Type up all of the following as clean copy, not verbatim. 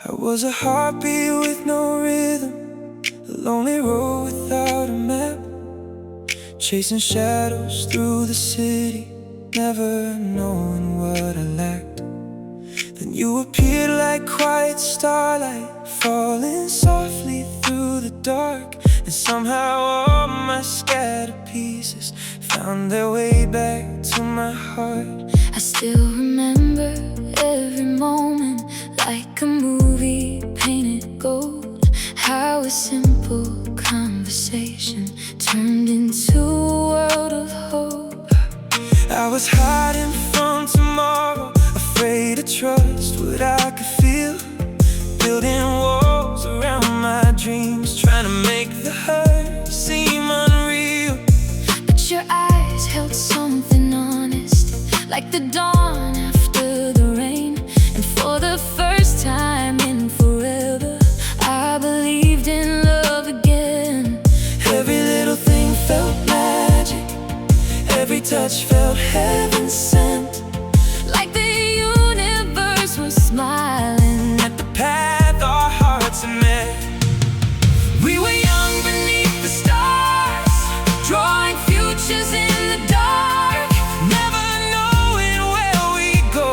I was a heartbeat with no rhythm, a lonely road without a map, chasing shadows through the city, never knowing what I lacked. Then you appeared like quiet starlight, falling softly through the dark, and somehow all my scattered pieces found their way back to my heart. I still remember every moment like a movie painted gold, how a simple conversation turned into a world of hope. I was hiding from tomorrow, afraid to trust what I could feel, building walls around my dreams, trying to make the hurt seem unreal. But your eyes held something honest, like the dawn after the rain. And for the first time in forever, I believed in love again. Every little thing felt magic, every touch felt heaven sent, like the universe was smiling at the path our hearts had met. We were young beneath the stars, drawing futures in the dark, never knowing where we'd go,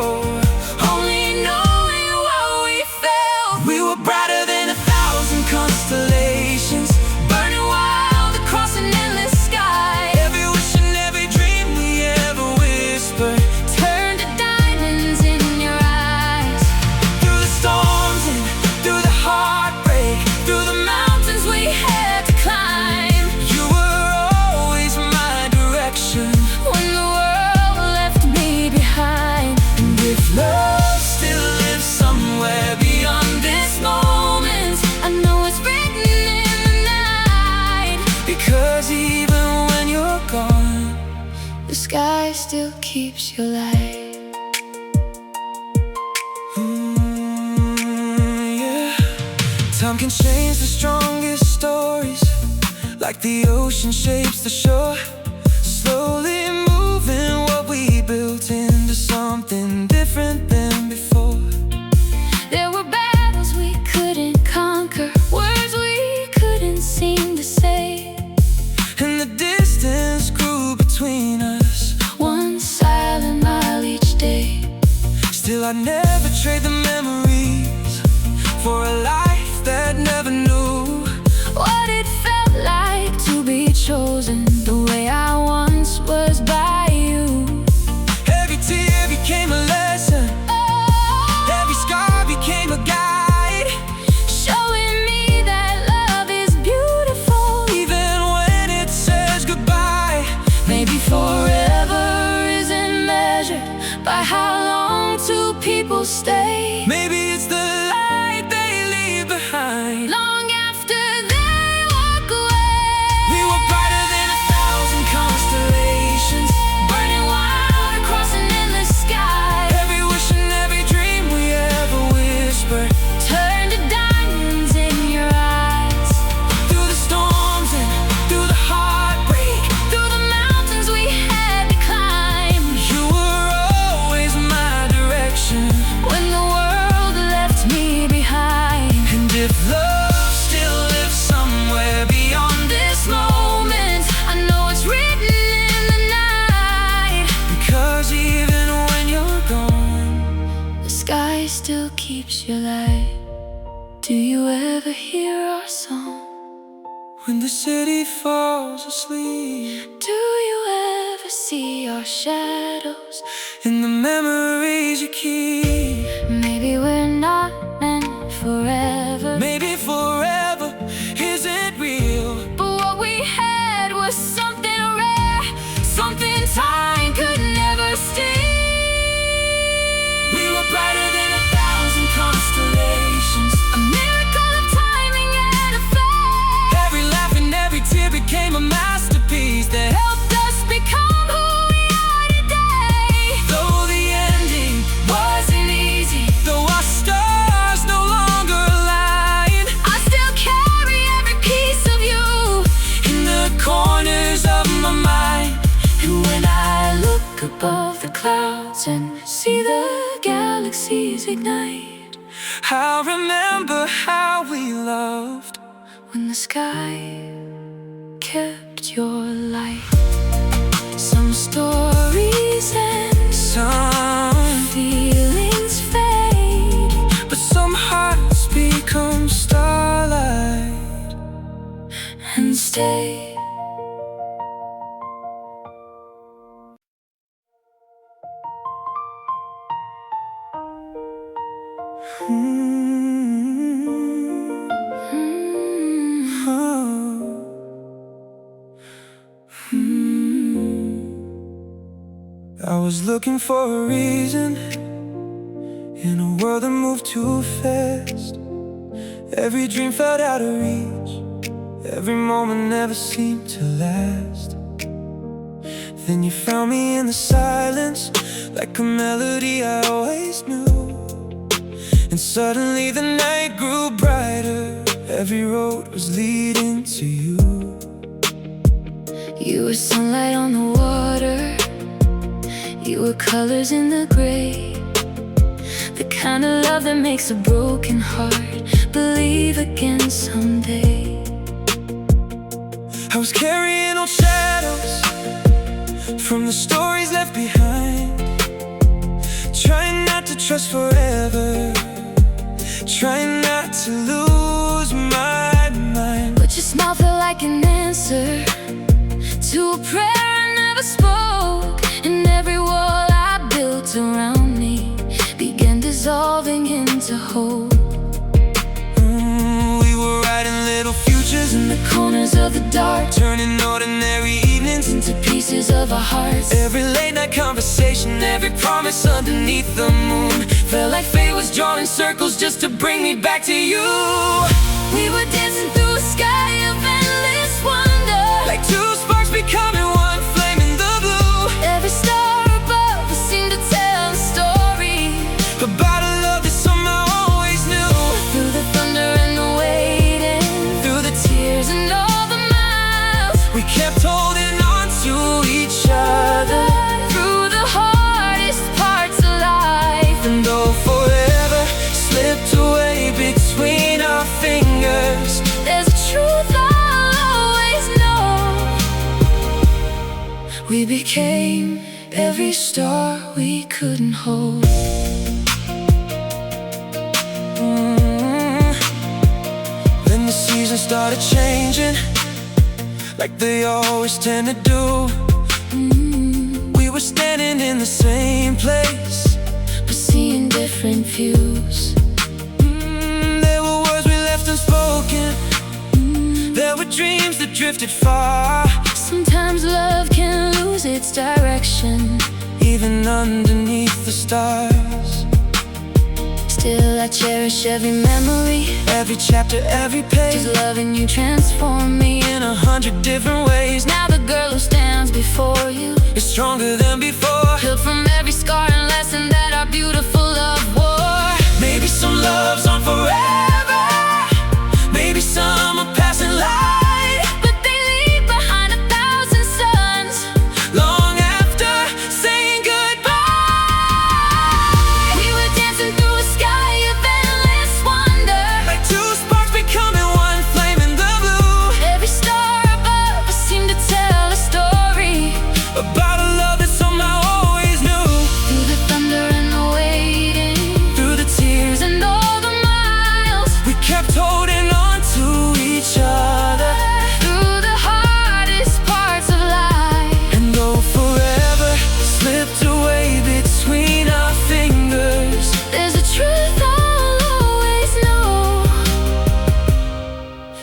only knowing what we felt. We were brighter than 1,000 constellations, burning wild across an endless sky. Every wish and every dream we ever whispered turned to diamonds in your eyes. Through the storms and through the heartbreak, through the mountains we had to climb, you were always my direction when the world left me behind. And if love still lives somewhere beyond this moment, I know it's written in the night, because even when you're gone, the sky still keeps your light. yeah. Time can change the strongest stories, like the ocean shapes the shore, slowly moving what we built into something different than before. There were battles we couldn't conquer, words we couldn't seem to say, And the distance grew between us, one silent mile each day. still I'd never trade the memories for a life that never knew What it felt like to be chosen the way I once was by you. Every tear became a lesson, every scar became a guide, Showing me that love is beautiful, even when it says goodbye. maybe forever isn't measured by how long two people stay. Maybe it's the light they leave behind. Long after they walk away, We were brighter than 1,000 constellations, burning wild across an endless sky. every wish and every dream we ever whispered Turned to diamonds in your eyes. through the storms and through the heartbreak, Through the mountains we had to climb, you were always my direction. when the world left me behind. And if love still lives somewhere beyond this moment, I know it's written in the night, because even when you're gone, the sky still keeps your light. Do you ever hear our song? when the city falls asleep, Do you ever see our shadows? in the memories you keep. Maybe we're not meant forever, Maybe forever isn't real, but what we had was something rare, something time could never steal. we were brighter than 1,000 constellations, A miracle of timing and a flash. every laugh and every tear became a masterpiece that Helped us become who we are today. though the ending wasn't easy, though our stars no longer clouds and see the galaxies ignite. I remember how we loved When the sky kept your light. Some stories end, some, feelings fade, but some hearts become starlight and stay. I was looking for a reason in a world that moved too fast. Every dream felt out of reach, every moment never seemed to last. Then you found me in the silence, like a melody I always knew. And suddenly the night grew brighter, every road was leading to you. You were sunlight on the water, you were colors in the gray, the kind of love that makes a broken heart believe again someday. I was carrying old shadows from the stories left behind, trying not to trust forever, trying not to lose my mind. But your smile felt like an answer to a prayer I never spoke, and every wall I built around me began dissolving into hope. We were writing little futures In the corners of the dark, turning ordinary evenings into pieces of our hearts. every late night conversation, every promise underneath the moon felt like fate was drawing circles just to bring me back to you. We were dancing through a sky of endless wonder, Like two sparks becoming one flame in the blue. every star above us seemed to tell a story About a love that somehow always knew. through the thunder and the waiting, Through the tears and all the miles we kept holding on to each other. through the hardest parts of life. And though forever slipped away between our fingers, There's a truth I'll always know. We became every star we couldn't hold. Then the seasons started changing, like they always tend to do. We were standing in the same place, But seeing different views. there were words we left unspoken, there were dreams that drifted far. Sometimes love can lose its direction, Even underneath the stars, still I cherish every memory, every chapter, every page, just loving you transformed me. in 100 different ways. Now the girl who stands before you It's stronger than before, healed from every scar and lesson that our beautiful love wore. maybe some love's on forever, maybe some are passing light, But they leave behind 1,000 suns long after saying goodbye. We were dancing through a sky of endless wonder, Like two sparks becoming one flame in the blue. every star above us seemed to tell a story About a love that somehow always knew. through the thunder and the waiting, Through the tears and all the miles, we kept holding on to each other. through the hardest parts of life. And though forever slipped away between our fingers, There's a truth I'll always know.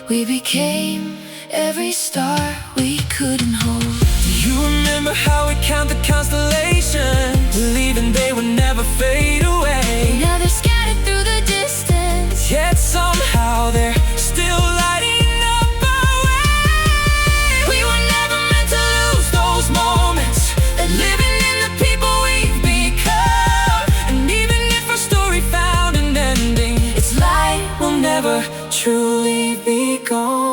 We became every star we couldn't hold. do you remember how we count the constellations, believing they would never fade away? Now they're scattered through the distance, Yet somehow they're still lighting up our way. We were never meant to lose those moments, that living in the people we've become. And even if our story found an ending, its light will never truly be gone.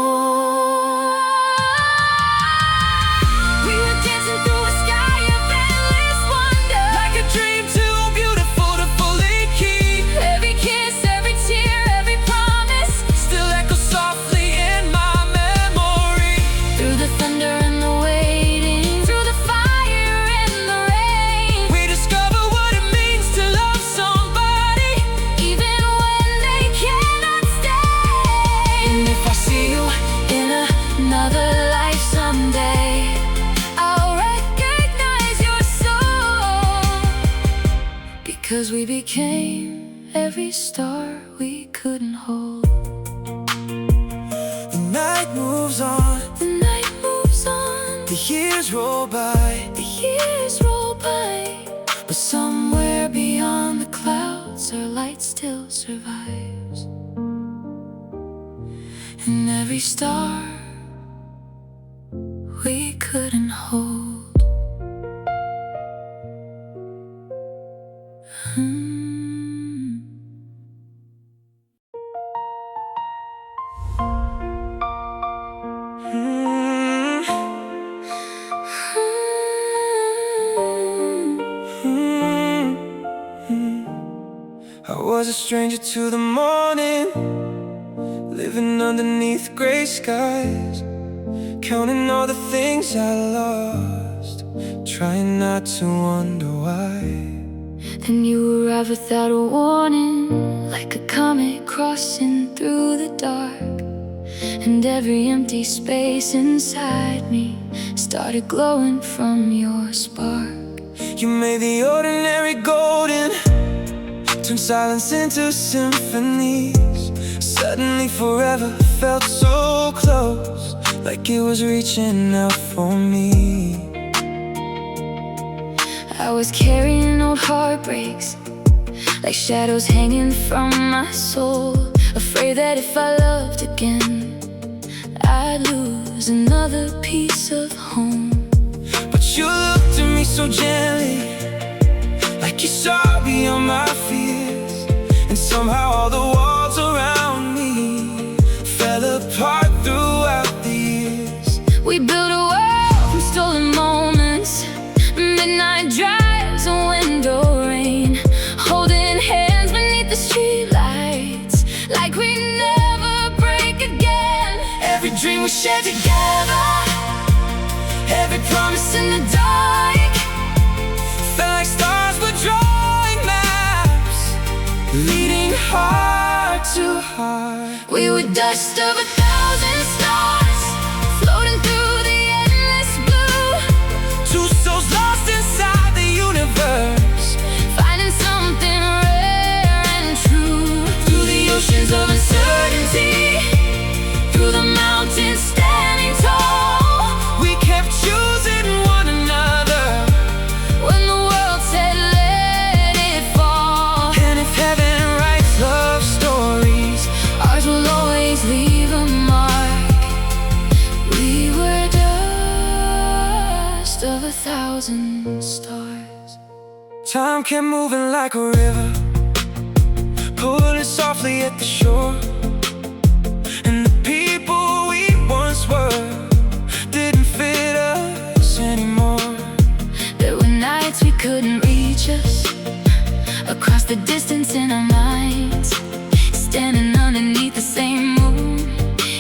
we were dancing through a sky of endless wonder, Like 'cause we became every star we couldn't hold. The night moves on, The night moves on, the years roll by, the years roll by, but somewhere beyond the clouds our light still survives. And every star we couldn't hold. I was a stranger to the morning, living underneath gray skies, counting all the things I lost, trying not to wonder why. Then you arrive without a warning, like a comet crossing through the dark. And every empty space inside me started glowing from your spark. You made the ordinary golden, turned silence into symphonies. Suddenly forever felt so close, like it was reaching out for me. I was carrying old heartbreaks, like shadows hanging from my soul, afraid that if I loved again, I'd lose another piece of home. But you looked at me so gently, like you saw beyond my fears. And somehow all the walls around me fell apart throughout the years. We built a world from stolen moments, midnight drives and window rain, holding hands beneath the streetlights, like we'd never break again. Every dream we shared together, every promise in the dark, felt like stars were drawing maps, leading heart to heart. We were dust of 1,000 stars, floating through the endless blue, Two souls lost inside the universe, finding something rare and true. through the oceans of uncertainty, Through the mountains standing tall, we kept choosing one another. when the world said let it fall. And if heaven writes love stories, Ours will always leave a mark. We were dust of 1,000 stars. time kept moving like a river, pulling softly at the shore. And the people we once were didn't fit us anymore. There were nights we couldn't reach us, across the distance in our minds, standing underneath the same moon,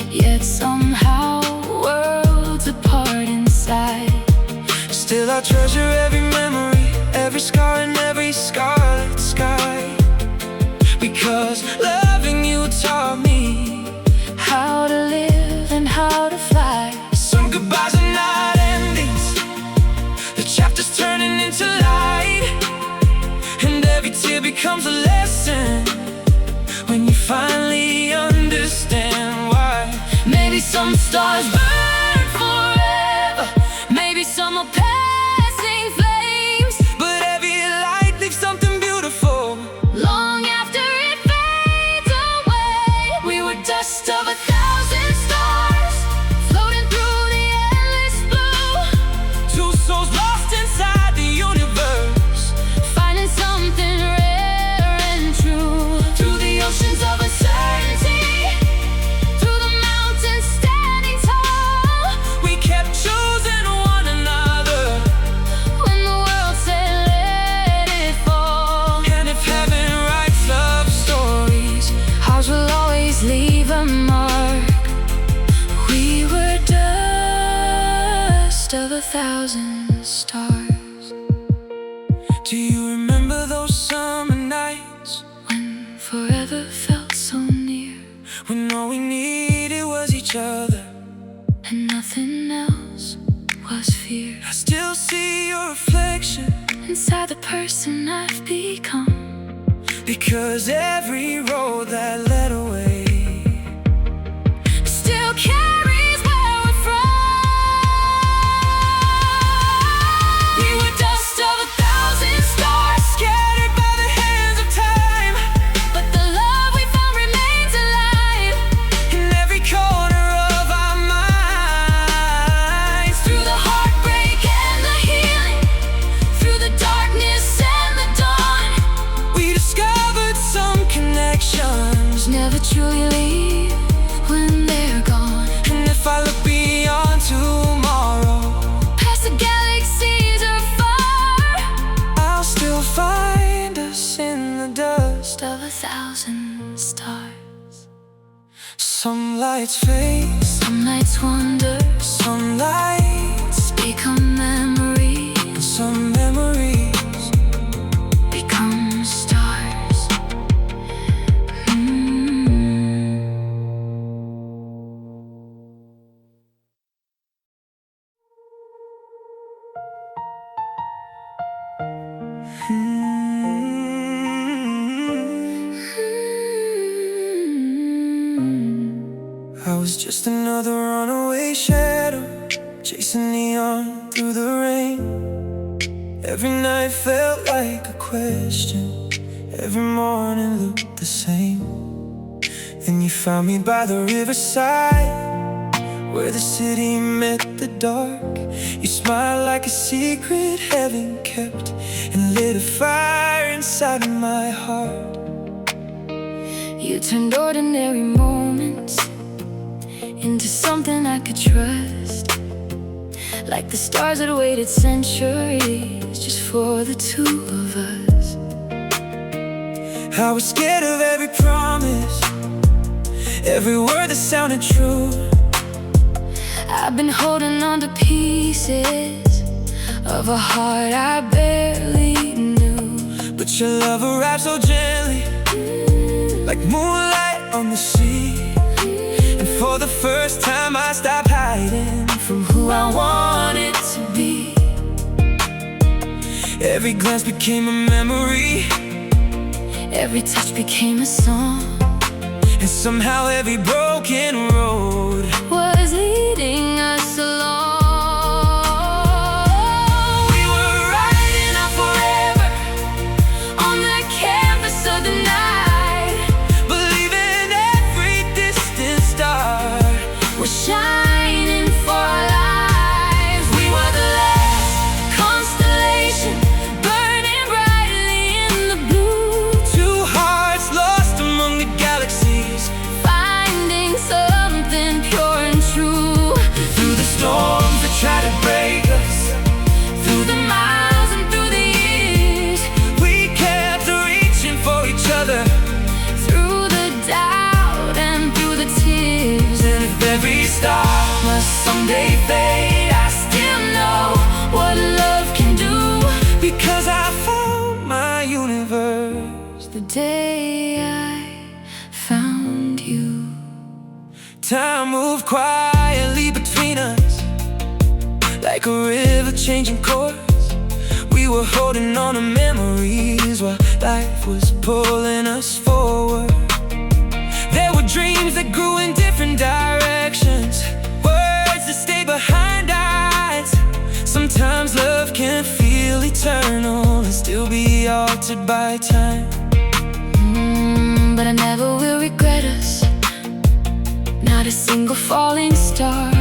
yet somehow worlds apart inside. Still I treasure every memory, every scar and every scarlet sky, because loving you taught me How to live and how to fly. some goodbyes are not endings, the chapters turning into light. And every tear becomes a lesson when you finally understand why. Maybe some stars burn forever, maybe some are passing flames, But every light leaves something beautiful. long after it fades away. We were dust of 1,000 stars, floating through the endless blue, Two souls lost inside the universe, finding something rare and true. through the oceans of uncertainty, Through the mountains standing tall, we kept choosing one another. when the world said let it fall. And if heaven writes love stories, Ours will always leave a mark. We were dust of 1,000 stars. do you remember those summer nights When forever felt so near, when all we needed was each other? and nothing else was fear. I still see your reflection Inside the person I've become, because every road that led away still carries where we're from. We were dust of 1,000 stars, scattered by the hands of time, but the love we found remains alive in every corner of our minds. through the heartbreak and the healing, through the darkness and the dawn. We discovered some connections Never truly leave when they're gone. and if I look beyond tomorrow, Past the galaxies are far, I'll still find us in the dust. of 1,000 stars. Some lights fade, Some nights wonder, some lights, become memories, some memories. become stars. I was just another runaway shadow, chasing neon through the rain. Every night felt like a question, every morning looked the same. Then you found me by the riverside, where the city met the dark. You smiled like a secret heaven kept, and lit a fire inside of my heart. You turned ordinary moments into something I could trust, like the stars that waited centuries just for the two of us. I was scared of every promise, every word that sounded true. I've been holding on to pieces of a heart I barely knew. But your love arrived so gently, like moonlight on the sea. And for the first time I stopped hiding from who I wanted to be. Every glance became a memory, Every touch became a song, and somehow every broken road was leading us along. we were writing out forever On the canvas of the night, believing every distant star we're shining for our lives. We were the last constellation, burning brightly in the blue, two hearts lost among the galaxies. finding something pure and true. Through the storms that try to break us, Through the miles and through the years, we kept reaching for each other. through the doubt and through the tears. And if every star must someday fade, I still know what love can do, because I found my universe The day I found you. Time moved quietly between us, like a river changing course. We were holding on to memories while life was pulling us forward. There were dreams that grew in different directions, words that stay behind eyes. Sometimes love can feel eternal and still be altered by time. But I never will regret us, not a single falling star,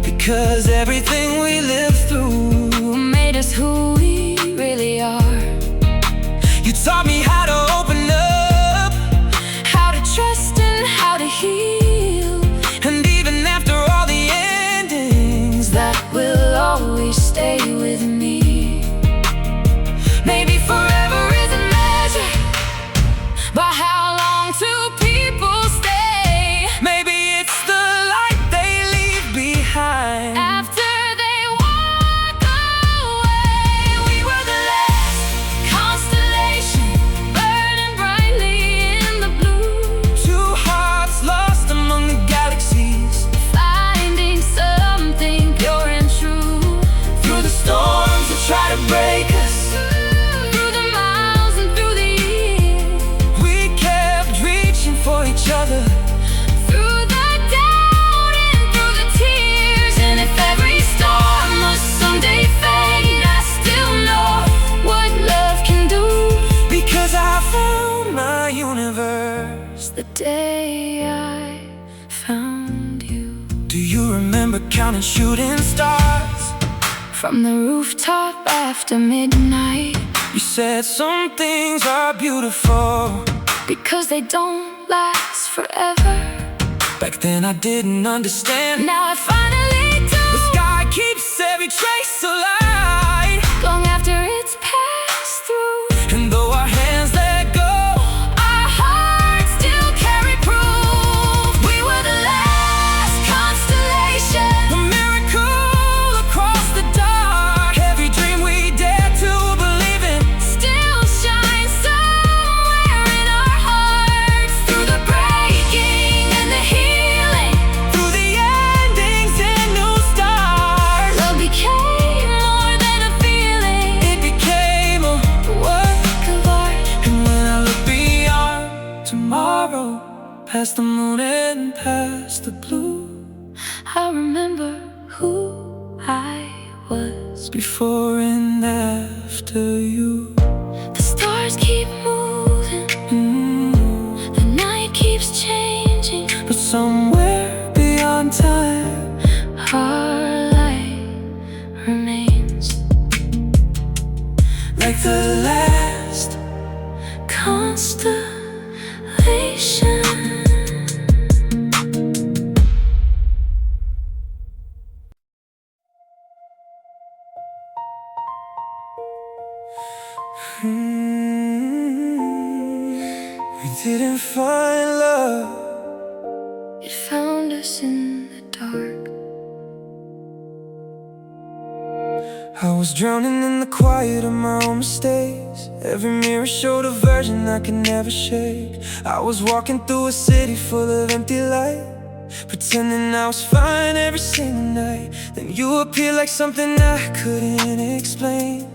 Because everything we lived through made us who we really are. You taught me how to open up, How to trust and how to heal, and even after all the endings, that will always stay with me. maybe forever isn't measured But how long two people stay maybe it's the light they leave behind. after they walk away. We were the last constellation, burning Do you remember counting shooting stars from the rooftop after midnight? You said some things are beautiful because they don't last forever. Back then I didn't understand. Now I finally do. The sky keeps every trace of light long after it's passed through. And though our hands let go, our hearts still carry proof. We were the last constellation, a miracle across the dark. Every dream we dared to believe in still shines somewhere in our hearts. Through the breaking and the healing, through the endings and new stars, love became more than a feeling. it became a Work of art. And when I look beyond tomorrow, past the moon and past the blue, I remember who I was before and after you. The stars keep moving, the night keeps changing, But somewhere beyond time, our light remains like the last constellation. We didn't find love, It found us in the dark. I was drowning in the quiet of my own mistakes. Every mirror showed a version I could never shake. I was walking through a city full of empty light, pretending I was fine every single night. Then you appeared like something I couldn't explain,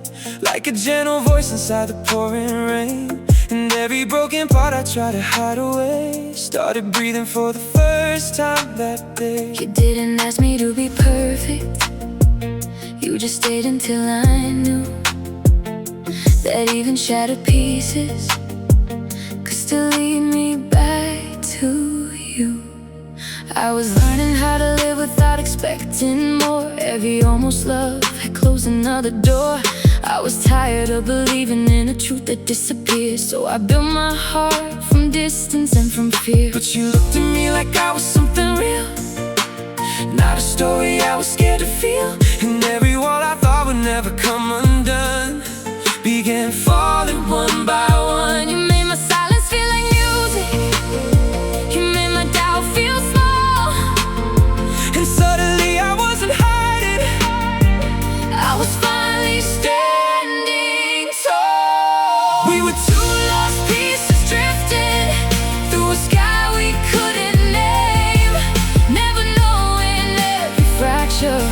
like a gentle voice inside the pouring rain. And every broken part I tried to hide away started breathing for the first time that day. You didn't ask me to be perfect, you just stayed until I knew that even shattered pieces could still lead me back to you. I was learning how to live without expecting more. Every almost love had closed another door. I was tired of believing in a truth that disappeared, so I built my heart from distance and from fear. But you looked at me like I was something real, not a story I was scared to feel. And every wall I thought would never come undone began falling one by one. You made my silence feel like music, you made my doubt feel small. And suddenly I wasn't hiding, I was finally standing tall. we were two Lost pieces drifting through a sky we couldn't name, never knowing every fracture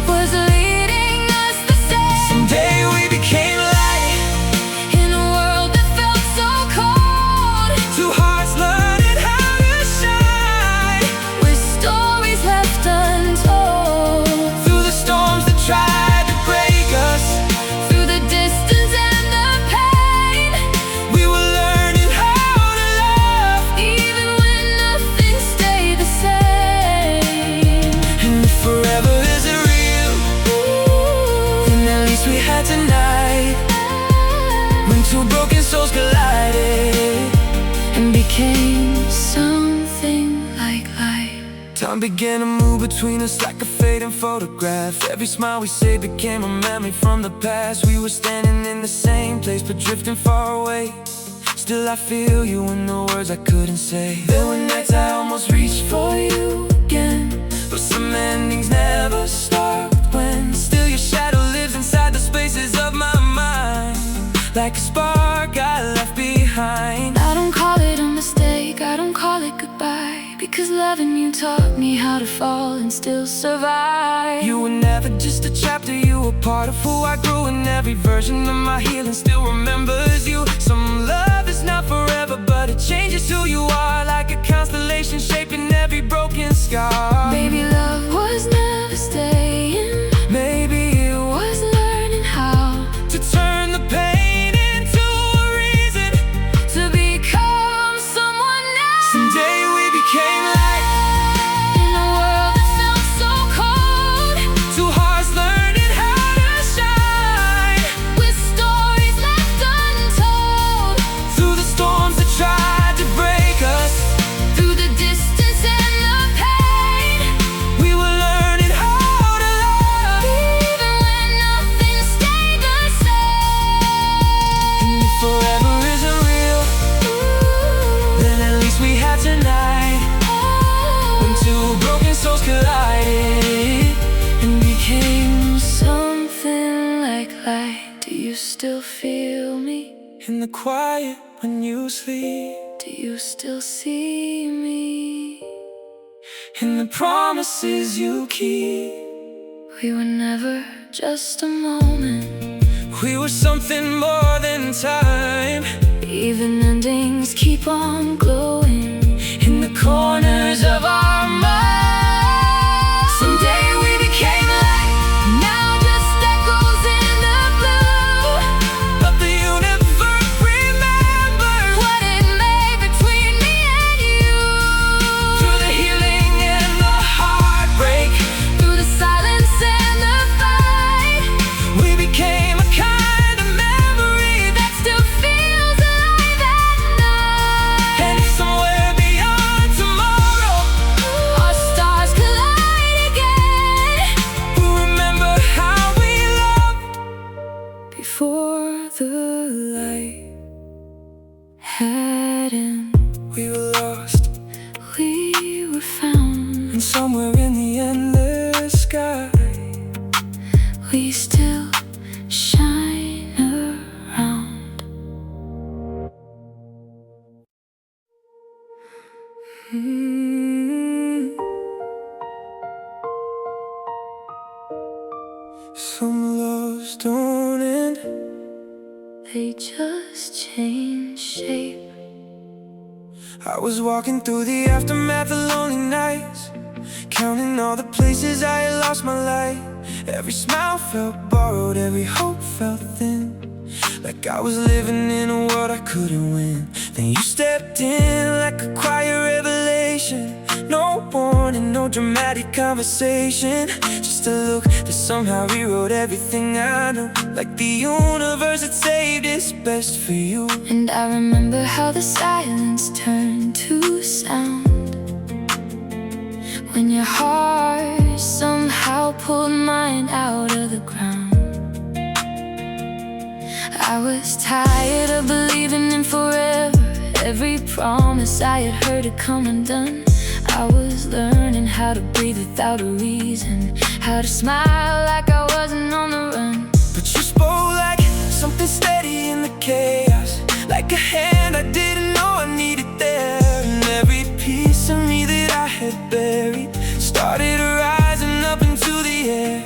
was leading us the same. someday we became light, In a world that felt so cold, two hearts learning how to shine with stories left untold. through the storms that tried to break us. Through the distance and the pain, We were learning how to love, even when nothing stayed the same. and if forever isn't real, then at least we had tonight, when two broken souls collided And became something like light. Time began to move between us like a fading photograph. Every smile we say became a memory from the past. We were standing in the same place but drifting far away. Still I feel you in the words I couldn't say. There were nights I almost reached for you again, but some endings never start when still your shadow lives inside the spaces of my mind, like a spark I left behind. I don't call it a mistake, I don't call it goodbye, because loving you taught me how to fall and still survive. You were never just a chapter, you were part of who I grew. And every version of my healing still remembers you. Some love is not forever, but it changes who you are, like a constellation shaping every broken scar. Baby, love was never staying, Maybe it was learning how to turn the pain into a reason to become someone else. someday we became light, In a world that in the quiet when you sleep. Do you still see me? In the promises you keep. We were never just a moment. We were something more than time. Even endings keep on glowing in the corners of our minds. Someday we became light, now just echoes in the blue. but the universe remembers What it made between me and you. through the healing and the heartbreak, Through the silence and the fight, we became a kind of memory that still feels alive at night. and somewhere beyond tomorrow Our stars collide again. we'll remember how we loved Before the light had end, we were lost, we were found. and somewhere in the endless sky We still shine around. Some loves don't end, They just change shape. I was walking through the aftermath of lonely nights, counting all the places I had lost my light. Every smile felt borrowed, every hope felt thin, like I was living in a world I couldn't win. Then you stepped in like a quiet revelation. No warning, no dramatic conversation, just a look that somehow rewrote everything I know. Like the universe had saved its best for you. And I remember how the silence turned to sound when your heart somehow pulled mine out of the ground. I was tired of believing in forever. Every promise I had heard had come undone. I was learning how to breathe without a reason, how to smile like I wasn't on the run. But you spoke like something steady in the chaos, like a hand I didn't know I needed there. And every piece of me that I had buried started rising up into the air.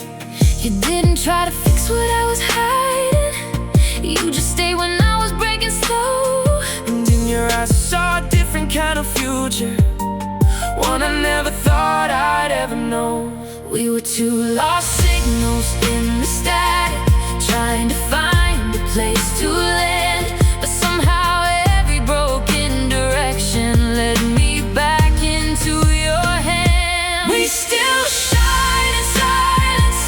You didn't try to fix what I was hiding. You just stayed when I was breaking slow. And in your eyes I saw a different kind of future, one I never thought I'd ever know. We were two lost signals in the static, trying to find a place to land. But somehow every broken direction led me back into your hand. We still shine in silence,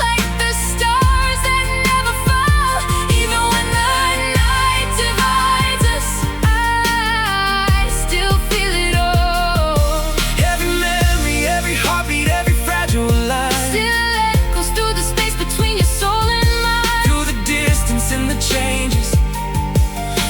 like the stars that never fall. Even when the night divides us, I still feel it all. every memory, every heartbeat, every fragile line, Still echoes through the space between your soul and mine. through the distance and the changes,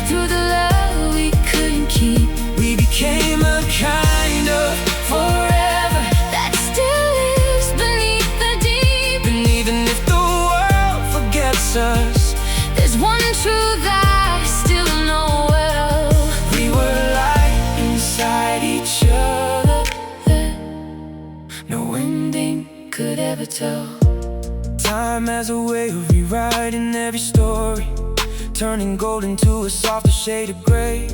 Through the love we couldn't keep, we became a kind of forever. that still lives beneath the deep. And even if the world forgets us, There's one truth I still know well. we were light inside each other, no ending Could ever tell. Time has a way of rewriting every story, turning gold into a softer shade of gray.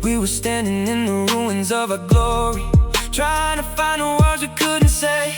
We were standing in the ruins of our glory, trying to find the words we couldn't say.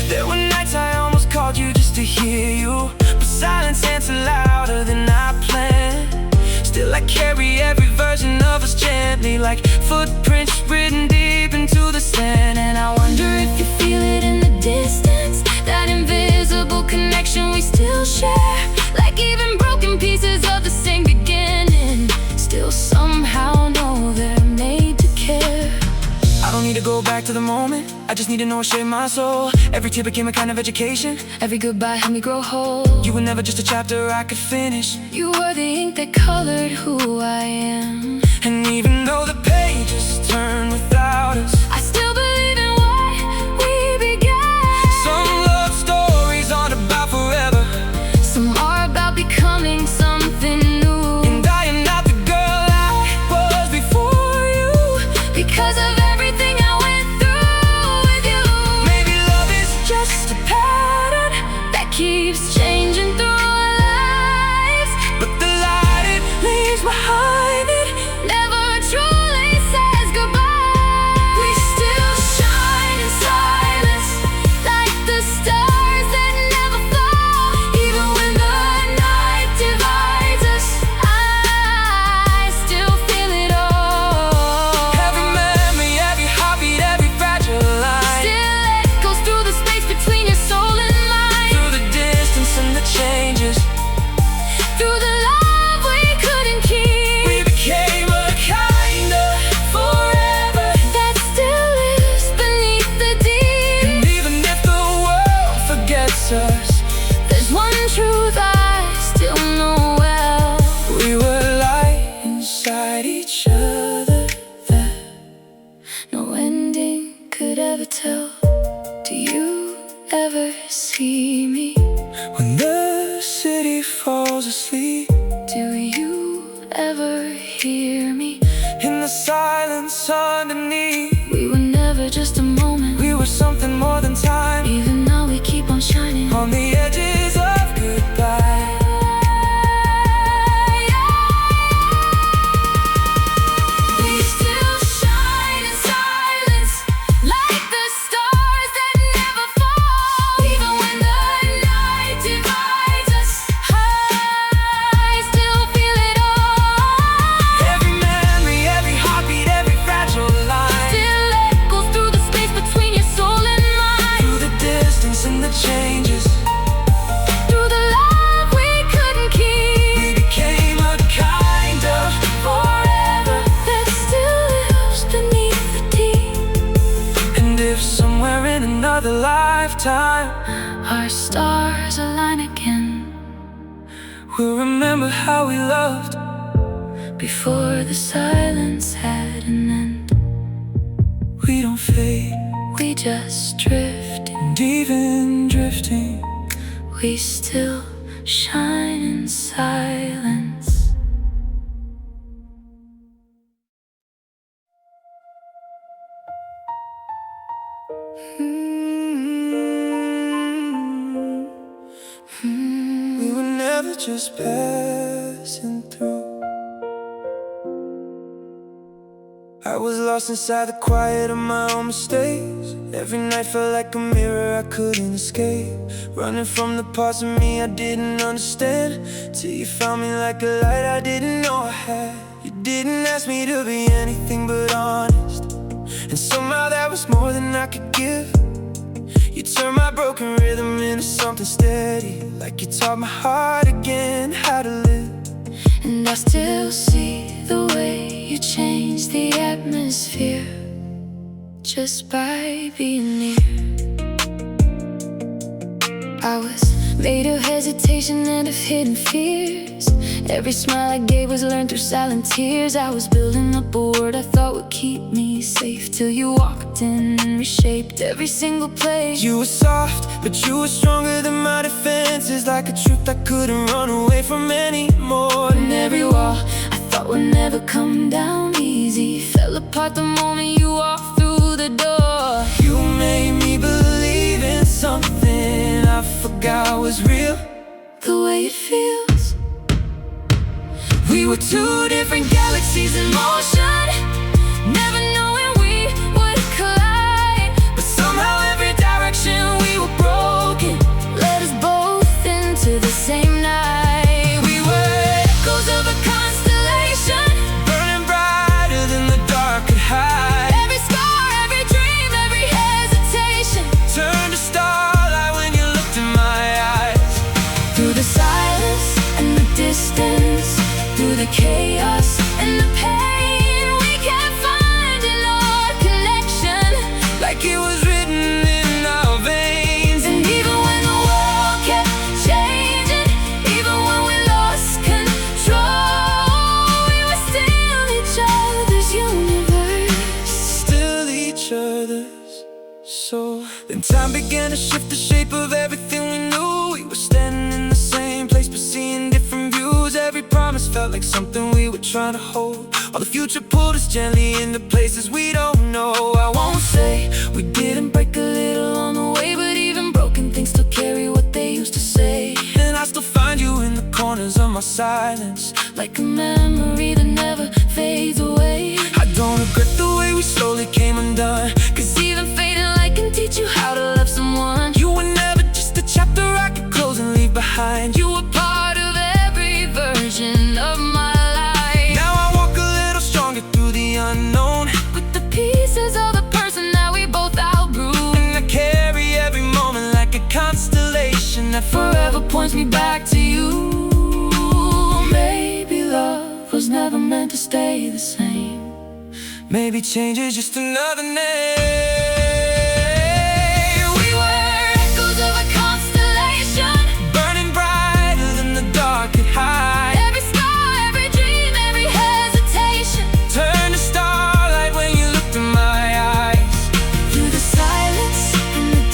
There were nights I almost called you just to hear you, but silence answered louder than I planned. Still I carry every version of us gently, like footprints written deep into the sand. And I wonder if you feel it in the distance, that invisible connection we still share. Like even broken pieces of the same beginning still somehow know they're made to care. I don't need to go back to the moment, I just need to know it shaped my soul. Every tear became a kind of education, Every goodbye helped me grow whole. you were never just a chapter I could finish. You were the ink that colored who I am. And even though the pages turn without us, I still believe in what we began. some love stories aren't about forever, Some are about becoming something new. and I am not Do you ever see me when the city falls asleep? Do you ever hear me In the silence underneath, we were never just a moment, we were something more than time. even now we keep on shining On the edges of goodbye. We still shine in silence, like the stars that never fall. Even when the night divides us, I still feel it all. Every memory, every heartbeat, every fragile line Still echoes through the space between your soul and mine. through the distance and the changes. Through the love we couldn't keep, We became a kind of forever. that still lives beneath the deep. And if somewhere in another lifetime Our stars align again, we'll remember how we loved before the silence had an end. We don't fade, We just drift, and even drifting, we still shine in silence. We were never just passing through. I was lost inside the quiet of my own mistakes. Every night felt like a mirror I couldn't escape, running from the parts of me I didn't understand, till you found me like a light I didn't know I had. You didn't ask me to be anything but honest, and somehow that was more than I could give. You turned my broken rhythm into something steady, like you taught my heart again how to live. And I still see the way you change the atmosphere just by being near. I was made of hesitation and of hidden fears. Every smile I gave was learned through silent tears. I was building up a word I thought would keep me safe, till you walked in and reshaped every single place. You were soft, but you were stronger than my defenses, like a truth I couldn't run away from anymore. And every wall I thought would never come down easy fell apart the moment you walked through the door. You made me believe in something I forgot was real. The way it feels, We were two different galaxies in motion, never knowing we would collide. but somehow every direction we were broken. Led us both into the same night. We were Echoes of a constellation, burning brighter than the dark could hide. every scar, every dream, every hesitation Turned to starlight when you looked in my eyes. through the silence and the distance, through the chaos and the pain, we kept finding our connection, Like it was written in our veins. and even when the world kept changing, even when we lost control, we were still each other's universe. Still each other's soul. Then time began to shift the shape of everything we knew. We were standing in the same place but seeing different views. Every promise felt like something we were trying to hold. All the future pulled us gently into places we don't know. I won't say we didn't break a little on the way, but even broken things still carry what they used to say. And I still find you in the corners of my silence, Like a memory that never fades away. I don't regret the way we slowly came undone, 'cause Even fading light can teach you how to love someone. you were never just a chapter I could close and leave behind. You were part of every version of my life, Now I walk a little stronger through the unknown, with the pieces of the person that we both outgrew. and I carry every moment like a constellation that Forever points me back to you. Maybe love was never meant to stay the same. maybe change is just another name. We were echoes of a constellation, Burning brighter than the dark could hide. every scar, every dream, every hesitation Turned to starlight when you looked in my eyes. through the silence and the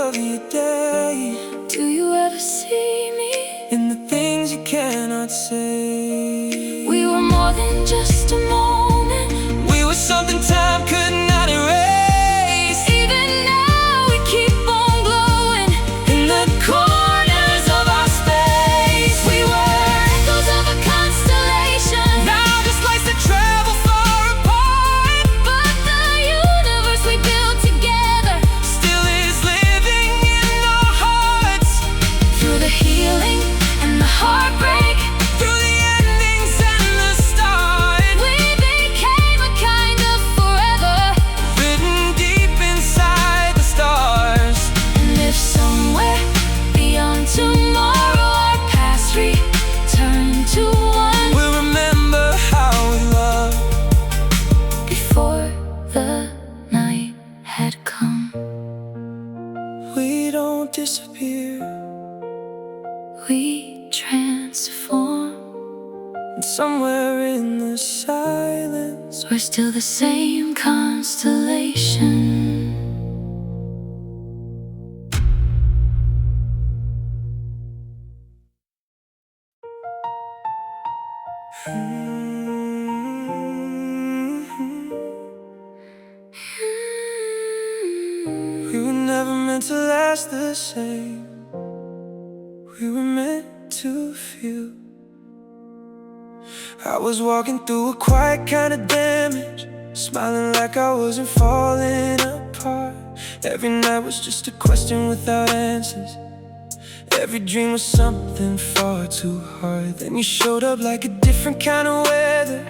of your day? Do you ever see me in the things you cannot say? We were more than just a moment. We were something time could not erase. Even now we keep on glowing In the corners of our space, We were echoes of a constellation. now just lights that travel far apart, But the universe we built together, still is living in our hearts. through the healing and the heartbreak, Through the endings and the start, we became a kind of forever. written deep inside the stars. And if somewhere beyond tomorrow our past return to one, We'll remember how we loved before the night had come. We don't disappear, We transform. and somewhere in the silence We're still the same constellation. We were never meant to last the same. We were meant to feel. I was walking through a quiet kind of damage, smiling like I wasn't falling apart. Every night was just a question without answers. Every dream was something far too hard. Then you showed up like a different kind of weather,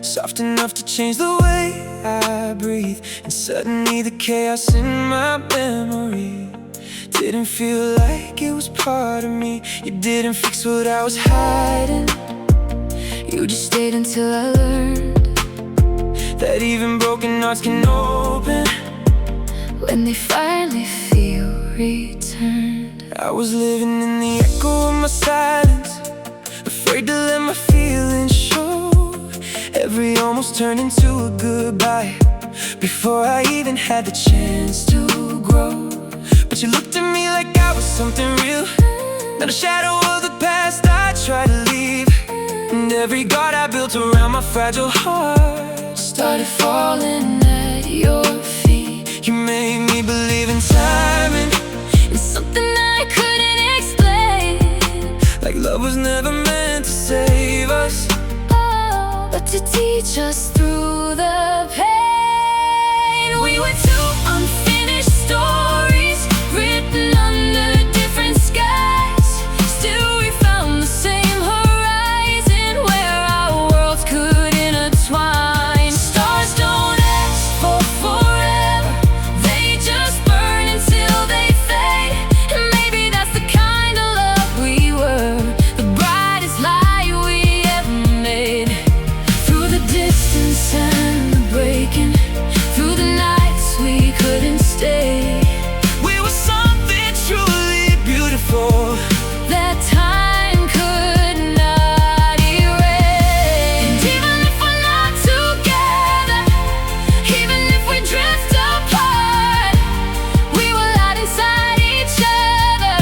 soft enough to change the way I breathe. And suddenly the chaos in my memory didn't feel like it was part of me. You didn't fix what I was hiding. You just stayed until I learned that even broken hearts can open when they finally feel returned. I was living in the echo of my silence, afraid to let my feelings show. Every almost turned into a goodbye before I even had the chance to grow. But you looked at me like I was something real, not a shadow of the past I tried to leave. And every guard I built around my fragile heart Started falling at your feet. You made me believe in timing, It's something I couldn't explain, like love was never meant to save us, oh, but to teach us through the pain. We were two unfinished stories, written under different skies. Still we found the same horizon, where our worlds could intertwine. Stars don't ask for forever, they just burn until they fade. And maybe that's the kind of love we were, the brightest light we ever made. Through the distance and the breaking, through the nights we couldn't stay, we were something truly beautiful that time could not erase. And even if we're not together, even if we drift apart, we were light inside each other.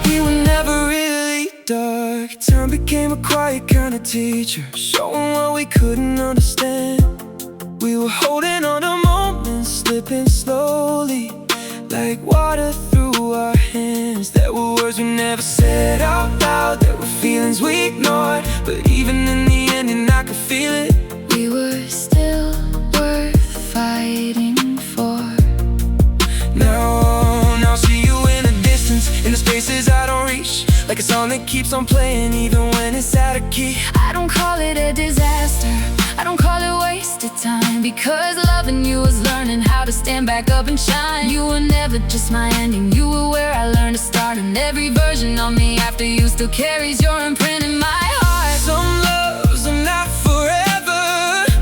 We were never really dark. Time became a quiet kind of teacher, showing what we couldn't understand. We were holding on to moments, slipping slowly, like water through our hands. There were words we never said out loud, there were feelings we ignored, but even in the ending I could feel it. We were still worth fighting for. Now see you in the distance, in the spaces I don't reach, like a song that keeps on playing even when it's out of key. I don't call it a disaster, I don't call it wasted time, because loving you was learning how to stand back up and shine. You were never just my ending, you were where I learned to start. And every version of me after you still carries your imprint in my heart. Some loves are not forever,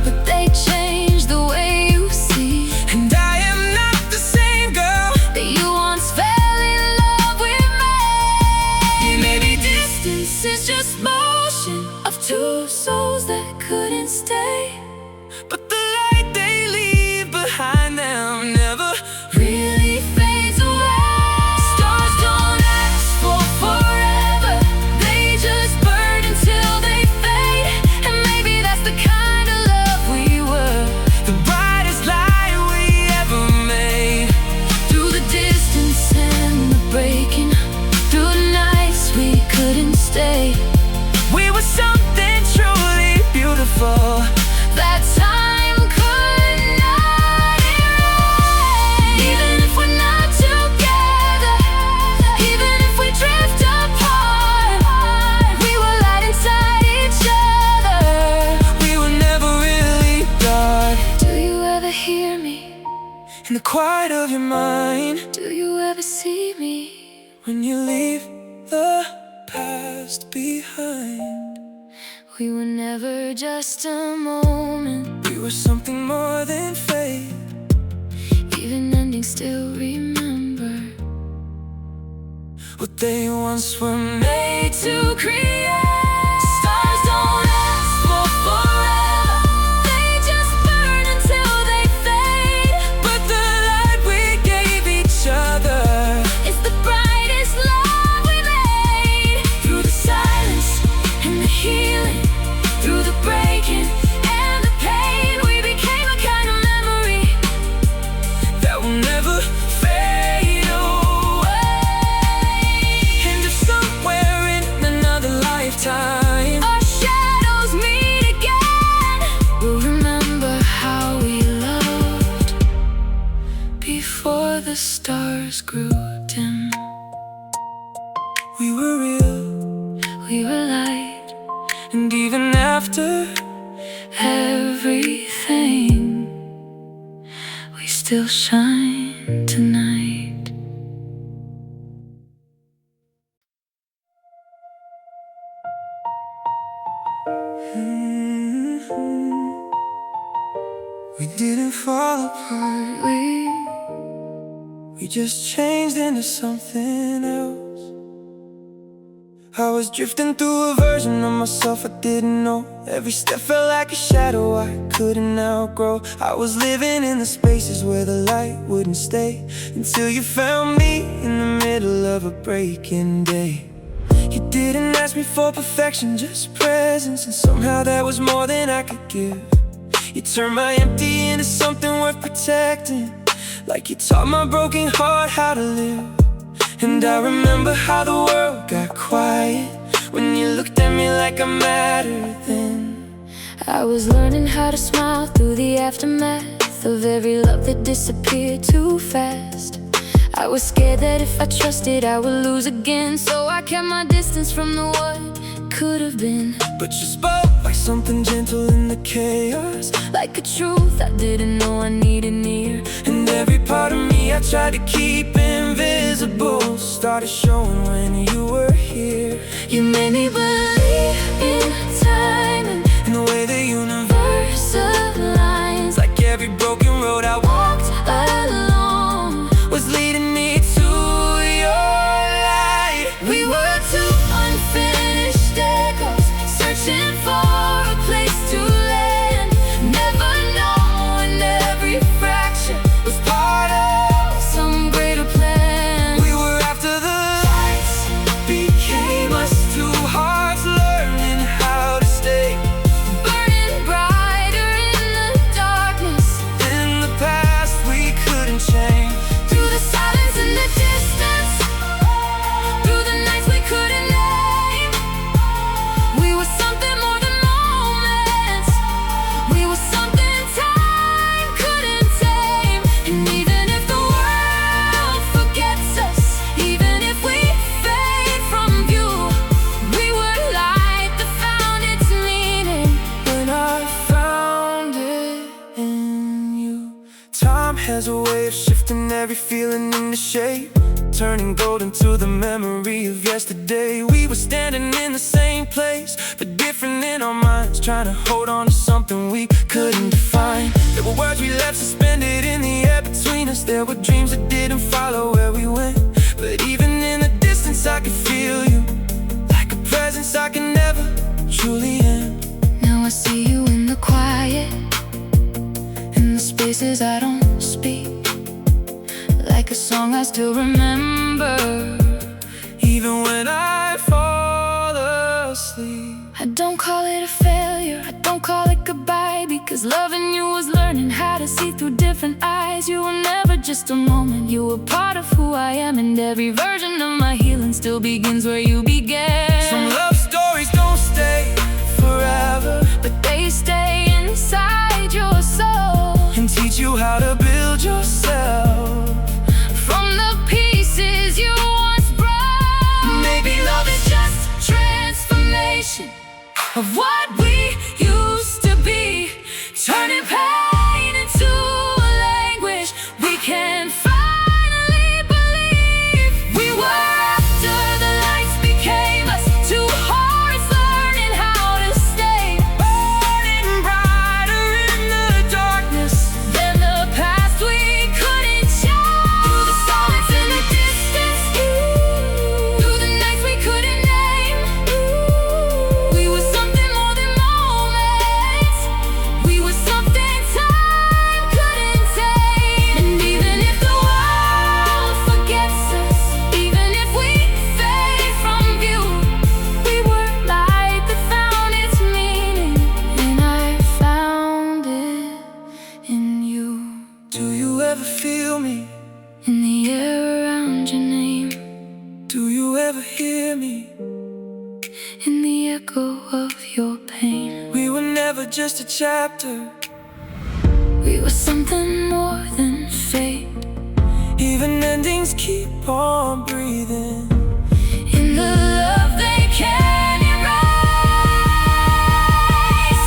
But they change the way you see and I am not the same girl that you once fell in love with me. Maybe distance is just motion of two souls that couldn't stay, but the light they leave behind them never really fades away. quiet of your mind. Do you ever see me when you leave the past behind? We were never just a moment. We were something more than fate. Even endings still remember what they once were made to create. Stars don't last for forever. They just burn until they fade. But the light we gave each other is the brightest love we made. through the silence And the healing, through the breaking and the pain, we became a kind of memory that will never fade away. And if somewhere in another lifetime our shadows meet again, we'll remember how we loved before the stars grew dim. we were real, We were light, and even after everything, we still shine tonight. we didn't fall apart. We just changed into something else. I was drifting through a version of myself I didn't know. Every step felt like a shadow I couldn't outgrow. I was living in the spaces where the light wouldn't stay, until you found me in the middle of a breaking day. You didn't ask me for perfection, just presence, and somehow that was more than I could give. You turned my empty into something worth protecting, like you taught my broken heart how to live. And I remember how the world got quiet when you looked at me like I mattered then. I was learning how to smile through the aftermath of every love that disappeared too fast. I was scared that if I trusted I would lose again, so I kept my distance from the what could have been. But you spoke like something gentle in the chaos, like a truth I didn't know I needed near. and every part of me I tried to keep invisible started showing when you were here. You made me believe in time and In the way the universe verse aligns, like every broken road I walked alone was leading me to your light. we were two unfinished echoes, searching for a place to land, never knowing every fraction Was part of some greater plan. we were after the lights became us, two hearts learning how to stay Burning brighter in the darkness, in the past we couldn't change. through the silence and the distance, through the nights we couldn't name. We were something more than moments. We were something time couldn't tame. And even if the world forgets us, even if we fade from view, we were light that found its meaning. When I found it in you. Time has a way of shifting every feeling into shape, turning gold into the memory of yesterday. We were standing in the same place, but different in our minds, trying to hold on to something we couldn't define. There were words we left suspended in the air between us. There were dreams that didn't follow where we went, but even in the distance I could feel you, like a presence I can never truly end. Now I see you in the quiet, in the spaces I don't speak, like a song I still remember, Even when I fall asleep. I don't call it a failure, I don't call it goodbye, because loving you was learning how to see through different eyes. You were never just a moment, you were part of who I am, and every version of my healing still begins where you began. Some love stories don't stay forever, But they stay inside your soul and teach you how to build yourself from the pieces you once broke. Maybe love is Just transformation of what we used to be, turning pain into a language we can ever hear me in the echo of your pain. We were never just a chapter, we were something more than fate. Even endings keep on breathing In the love they can't erase.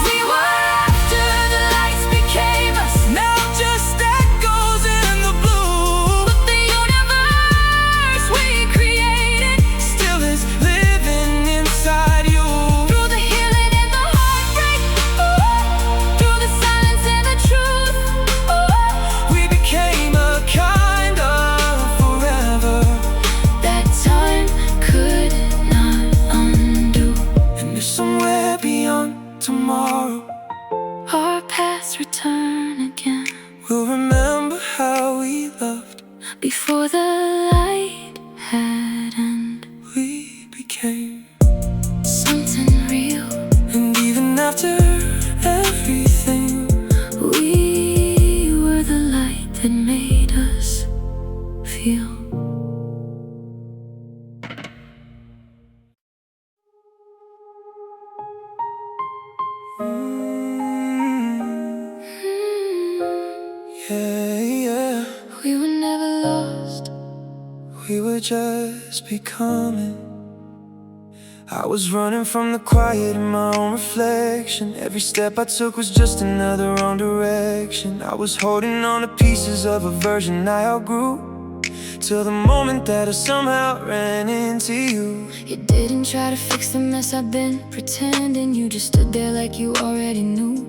We were after the lights became us, now just echoes in the blue. but the universe we created Still is living inside you. through the healing and the heartbreak, through the silence and the truth. We became a kind of forever, That time could not undo. and if somewhere beyond tomorrow Our paths return again we'll remember how we loved. before the light had end. We became, Something real. and even after everything, We were the light that made us feel. yeah. We were never lost. We were just becoming. I was running from the quiet in my own reflection. Every step I took was just another wrong direction. I was holding on to pieces of a version I outgrew, till the moment that I somehow ran into you. You didn't try to fix the mess I've been pretending. You just stood there like you already knew.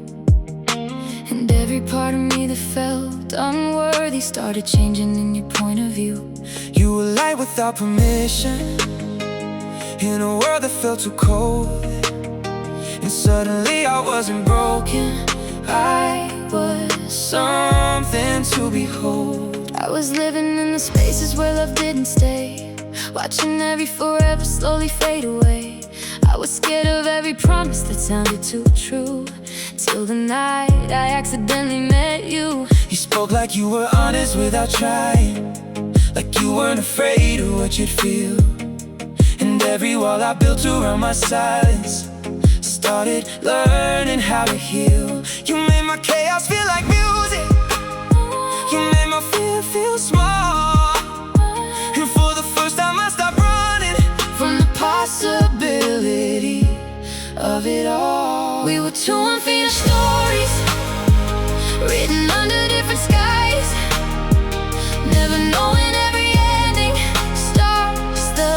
And every part of me that felt unworthy started changing in your point of view. You were light without permission, in a world that felt too cold. And suddenly I wasn't broken, I was something to behold. I was living in the spaces where love didn't stay, watching every forever slowly fade away. I was scared of every promise that sounded too true, till the night I accidentally met you. You spoke like you were honest without trying, like you weren't afraid of what you'd feel. And every wall I built around my silence started learning how to heal. You made my chaos feel like music, you made my fear feel small. And for the first time I stopped running From the possibility of it all. we were two unfinished stories, written under different skies, never knowing every ending starts the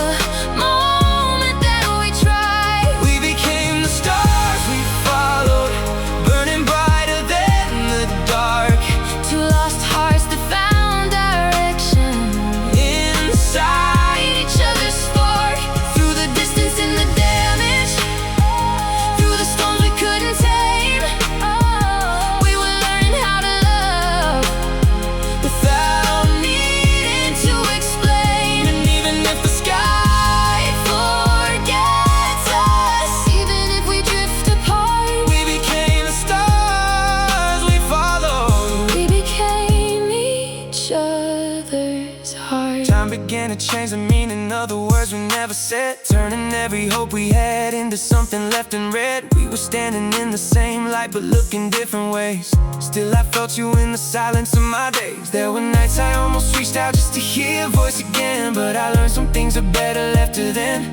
moment that we tried. We became the stars we followed, burning brighter than the dark. Two lost hearts that found direction Inside each other's spark. Through the distance and the damage, through the storms we couldn't tame, we were learning how to love without needing to explain. And even if the sky Forgets us, even if we drift apart, we became the stars we followed. we became each other's heart. Time began to change the meaning of the words we never said, turning every hope we had into something left in red. We were standing in the same light but looking different ways. Still I felt you in the silence of my days. There were nights I almost reached out just to hear your voice again, but I learned some things are better left to then.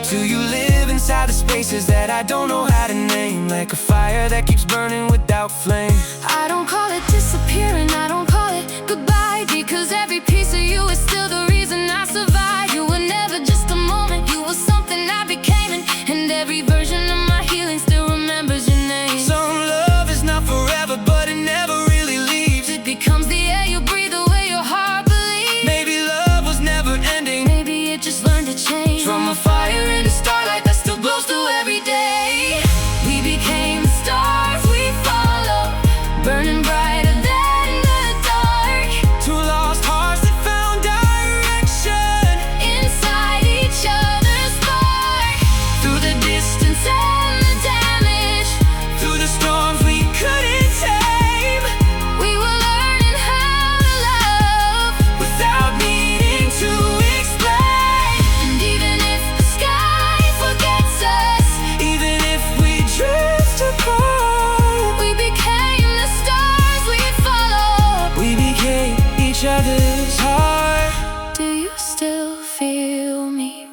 Do you live inside the spaces that I don't know how to name, like a fire that keeps burning without flame? I don't call it disappearing, I don't call it goodbye, because every piece of you is still the reason I survive. You were never just a moment, you were something I became, and every version of my healing still remembers your name. Some love is not forever, but it never really leaves. It becomes the air you breathe, the way your heart believes. Maybe love was never ending, Maybe it just learned to change. from a fire into starlight that still Blows through every day. We became the stars we followed, burning brighter than the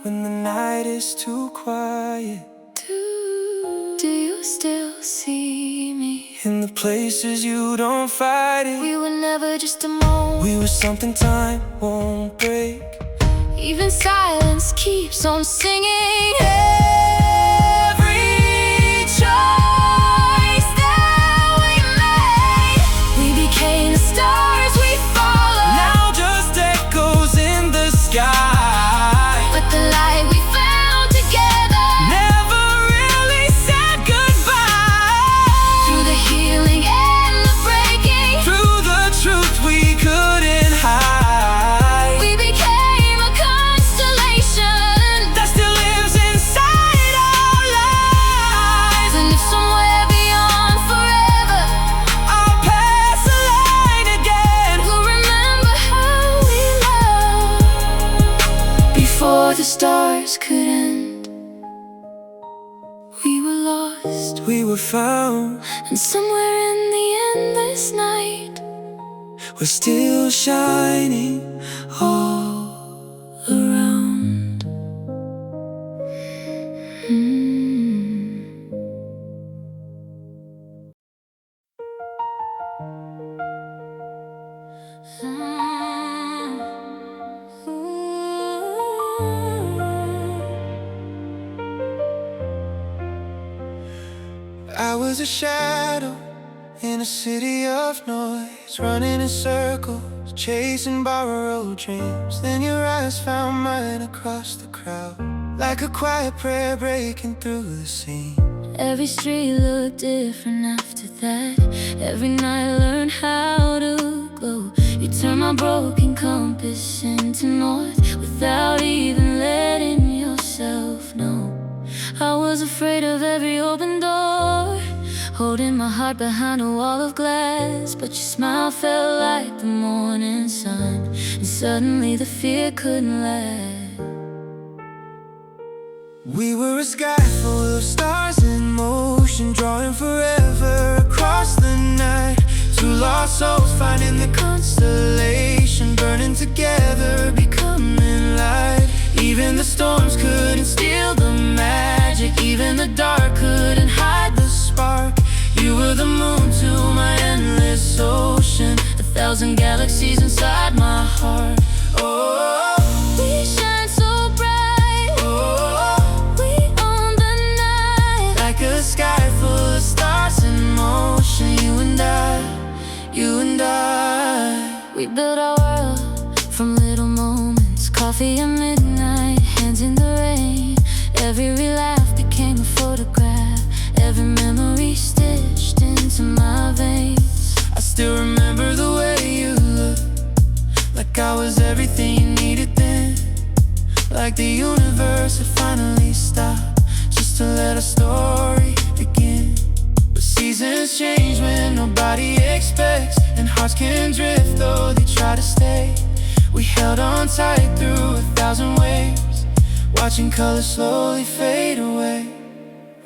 when the night is too quiet. Do you still see me? In the places you don't fight it. We were never just a moment. We were something time won't break. Even silence keeps on singing. Every choice that we made, We became the stars we followed. now just echoes in the sky. But the light we found together Never really said goodbye. through the healing and the breaking, Through the truth we couldn't hide, we became a constellation. that still lives inside our lives. And if somewhere beyond forever I'll pass the line again. we'll remember how we loved before the stars could end. We were lost, We were found, and somewhere in the endless night we're still shining all around. I was a shadow in a city of noise, running in circles, chasing borrowed dreams. Then your eyes found mine across the crowd, like a quiet prayer breaking through the scene. Every street looked different after that. Every night I learned how to glow. You turned my broken compass into north without even letting yourself know. I was afraid of every open door, holding my heart behind a wall of glass. But your smile felt like the morning sun, and suddenly the fear couldn't last. We were a sky full of stars in motion, drawing forever across the night. Two lost souls finding the constellation, burning together, becoming light. Even the storms couldn't steal the magic, even the dark couldn't hide the spark. You were the moon to my endless ocean, 1,000 galaxies inside my heart. Oh, We shine so bright, we own the night. like a sky full of stars in motion. You and I. We built our world from little moments, coffee at midnight, hands in the rain. Every laugh became a photograph, every memory stitched into my veins. I still remember the way you looked, like I was everything you needed then. Like the universe had finally stopped, just to let a story begin. But seasons change when nobody expects, and hearts can drift though they try to stay. We held on tight through 1,000 waves, watching colors slowly fade away.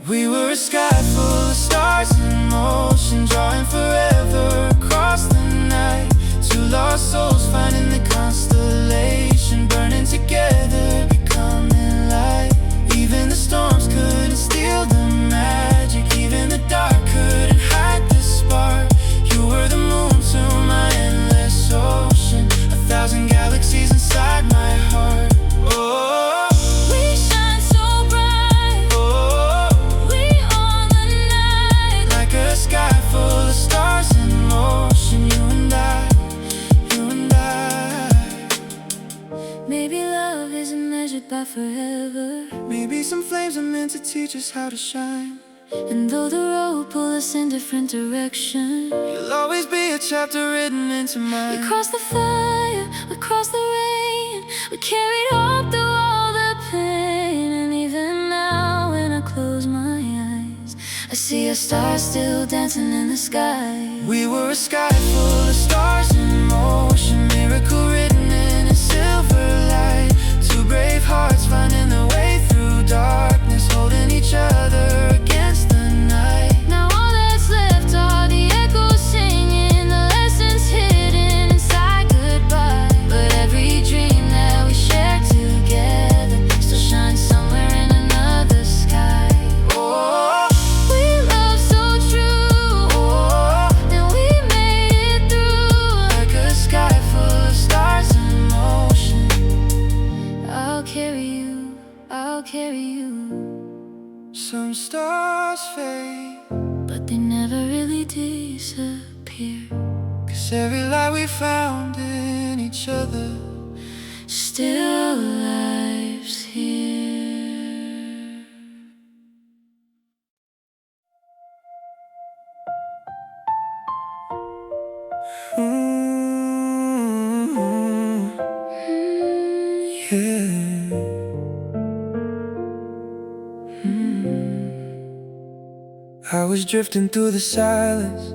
We were a sky full of stars in motion, drawing forever across the night. Two lost souls finding the constellation, burning together, becoming light. Even the storms couldn't steal the magic, even the dark couldn't hide the spark. You were the moon to my endless ocean, 1,000 galaxies inside my heart. Oh, We shine so bright, oh, we own the night. like a sky full of stars in motion. You and I. Maybe love isn't measured by forever, Maybe some flames are meant to teach us how to shine. and though the road pulls us in different directions, You'll always be a chapter written into we mine. crossed the fire, we crossed the rain, we carried hope through all the pain. And even now when I close my eyes, I see a star still dancing in the sky. We were a sky full of stars in motion, miracle written in a silver light. Two brave hearts finding their way through darkness, holding each other against the night. Now all that's left are the echoes singing, the lessons hidden inside goodbye. But every dream that we shared together still shines I'll carry you. Some stars fade, But they never really disappear. 'cause every light we found in each other Still lives here. Yeah. I was drifting through the silence,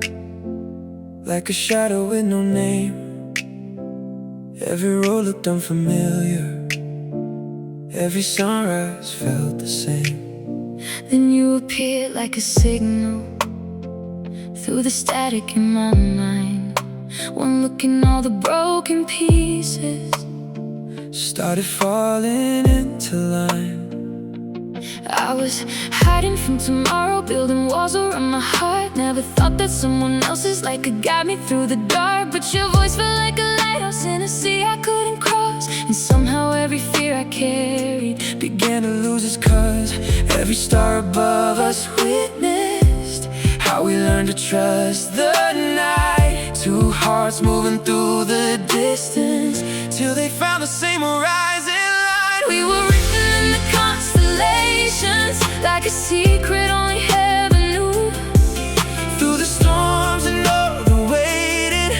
like a shadow with no name. Every road looked unfamiliar, every sunrise felt the same. Then you appeared like a signal through the static in my mind. One look and all the broken pieces started falling into line. I was hiding from tomorrow, building walls around my heart. Never thought that someone else's light could guide me through the dark. But your voice felt like a lighthouse in a sea I couldn't cross. And somehow every fear I carried began to lose its cause. Every star above us witnessed how we learned to trust the night. Two hearts moving through the distance till they found the same horizon line. We were written in the constellations, like a secret only heaven knew. Through the storms and all the waiting,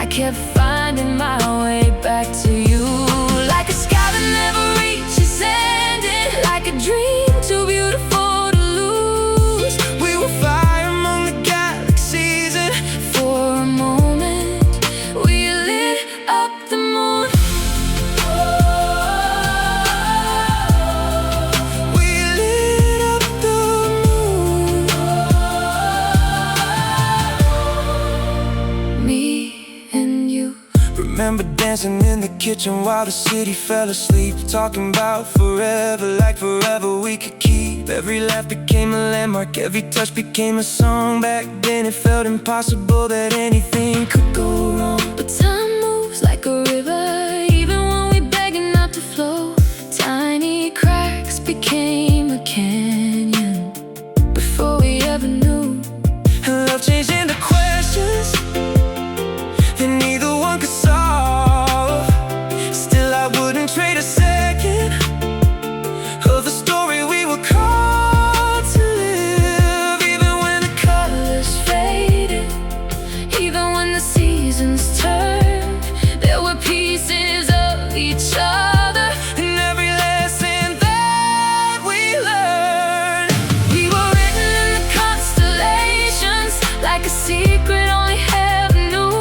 I kept finding my way back to you. Like a sky that never reaches ending, like a dream too beautiful to lose. we were fire among the galaxies, and For a moment, we lit up the moon. we lit up the moon. Me and you. Remember dancing in the kitchen while the city fell asleep, talking about forever, like forever we could keep. Every laugh became a landmark, every touch became a song. Back then it felt impossible that anything could go wrong. But time moves like a river, even when we begging not to flow. Tiny cracks became a canyon before we ever knew. And love changed into questions that neither one could solve. Still I wouldn't trade a second of the story we were called to live. Even when the Colors faded, even when the seasons turned, there were pieces of each other. and every lesson that we learned, We were written in the constellations, like a secret only heaven knew.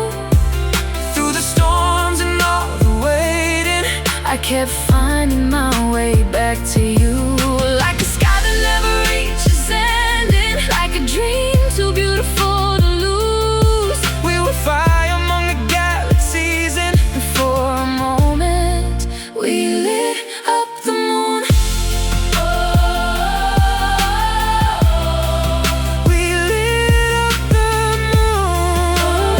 through the storms and all the waiting, I kept finding my way back to you. Like a sky that never reaches ending, like a dream too beautiful to lose. we were fire among the galaxies, and For a moment, we lit up the moon. we lit up the moon.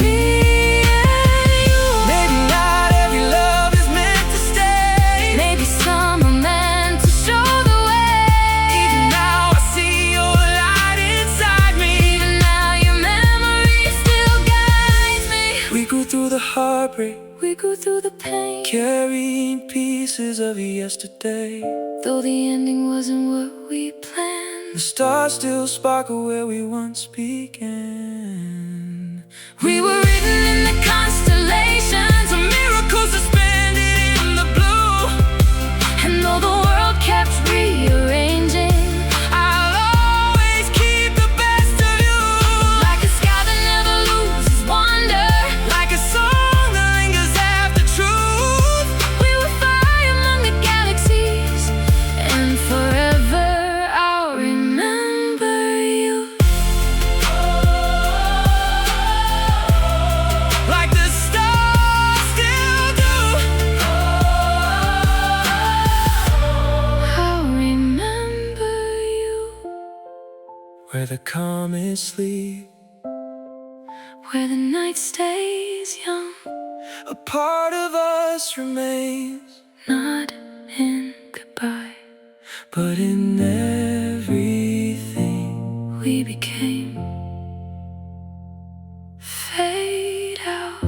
Me and you. Maybe not every love is meant to stay. Maybe some are meant to show the way. Even now I see your light inside me. Even now your memory still guides me. We grew through the heartbreak, We grew through the pain, carrying pieces of yesterday. though the ending wasn't what we planned. The stars still sparkle where we once began. We were written in the constellations, a miracle suspended in the blue. And though the world kept rearranging, I'll always keep the best of you. like a sky that never loses wonder, Like a song that lingers after truth. we were fire among the galaxies. And forever I'll remember you. Like the stars still do. I'll remember you. Where the comets sleep, Where the night stays young. A part of us remains, not in goodbye, but in everything we became. Fade out.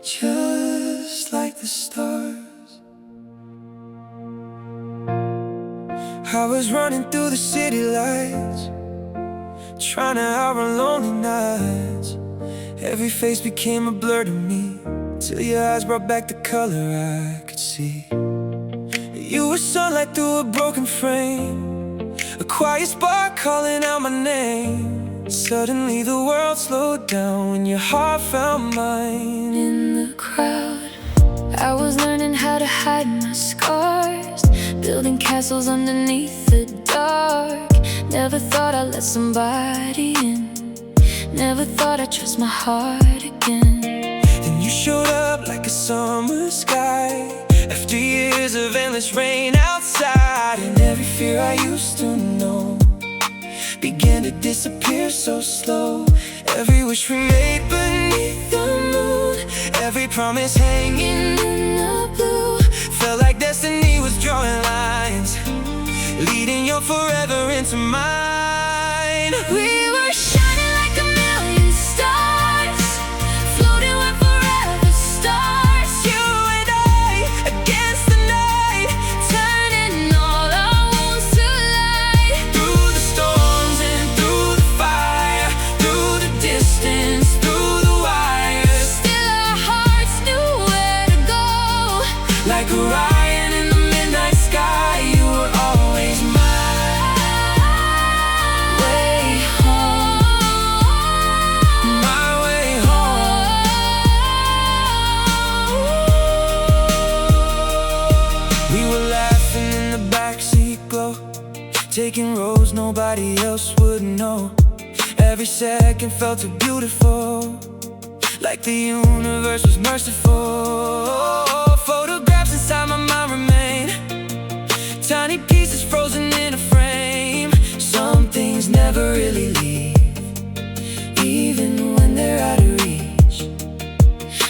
Just like the stars. I was running through the city lights, trying to outrun lonely nights. Every face became a blur to me, till your eyes brought back the color I could see. You were sunlight through a broken frame, a quiet spark calling out my name. Suddenly the world slowed down when your heart found mine. In the crowd, I was learning how to hide my scars, building castles underneath the dark. Never thought I'd let somebody in, never thought I'd trust my heart again. Then you showed up like a summer sky, after years of endless rain outside. And every fear I used to know began to disappear so slow. Every wish we made beneath the moon, every promise hanging in the blue, felt like destiny was drawing lines, leading your forever into mine. We were shining like a million stars, floating where forever starts. You and I against the night, Turning all our wounds to light. through the storms and through the fire, through the distance, through the wires. Still our hearts knew where to go. Like Orion in the midnight sky, you were always my Way home, my way home. We were laughing in the backseat glow, taking roads nobody else would know. Every second felt too beautiful, like the universe was merciful. Photographs inside my mind remain, tiny pieces frozen in a frame. Some things never really leave, even when they're out of reach.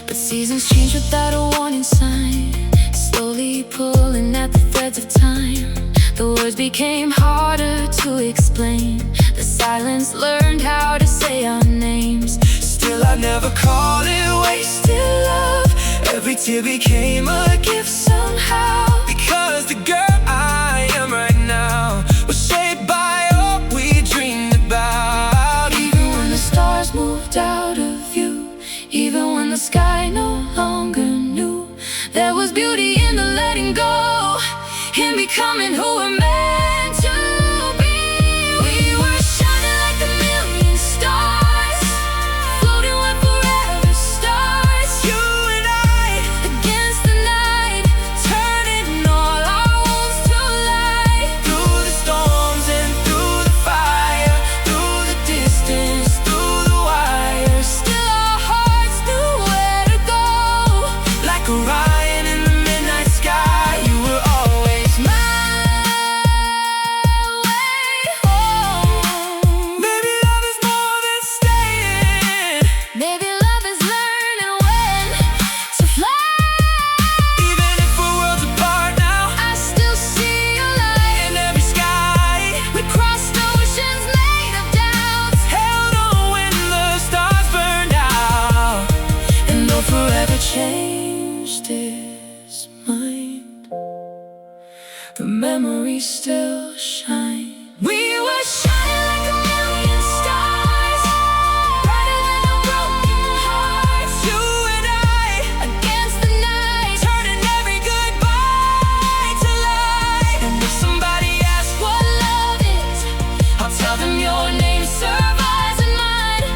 but seasons change without a warning sign, slowly pulling at the threads of time. The words became harder to explain, the silence learned how to say our names. Still I never called it wasted love, every tear became a gift somehow. Because the girl I am right now was shaped by all we dreamed about. Even when the stars moved out of view, even when the sky no longer knew, there was beauty in the letting go, in becoming who we're meant to be. We were shining like a million stars, floating where forever starts. You and I Against the night, turning all our wounds to light. through the storms and through the fire, through the distance, through the wires. Still our hearts knew where to go. Like Orion in the midnight sky, you were always My way home. Maybe love is more than staying, Maybe love is learning when to fly. even if we're worlds apart now. I still see your light In every sky, We crossed oceans made of doubts, held on when the stars burned out. and though forever changed his mind, the memories still shine. We were shining like a million stars, brighter than a broken heart. You and I Against the night, turning every goodbye to light. And if somebody asks what love is, I'll tell them your name survives in mine.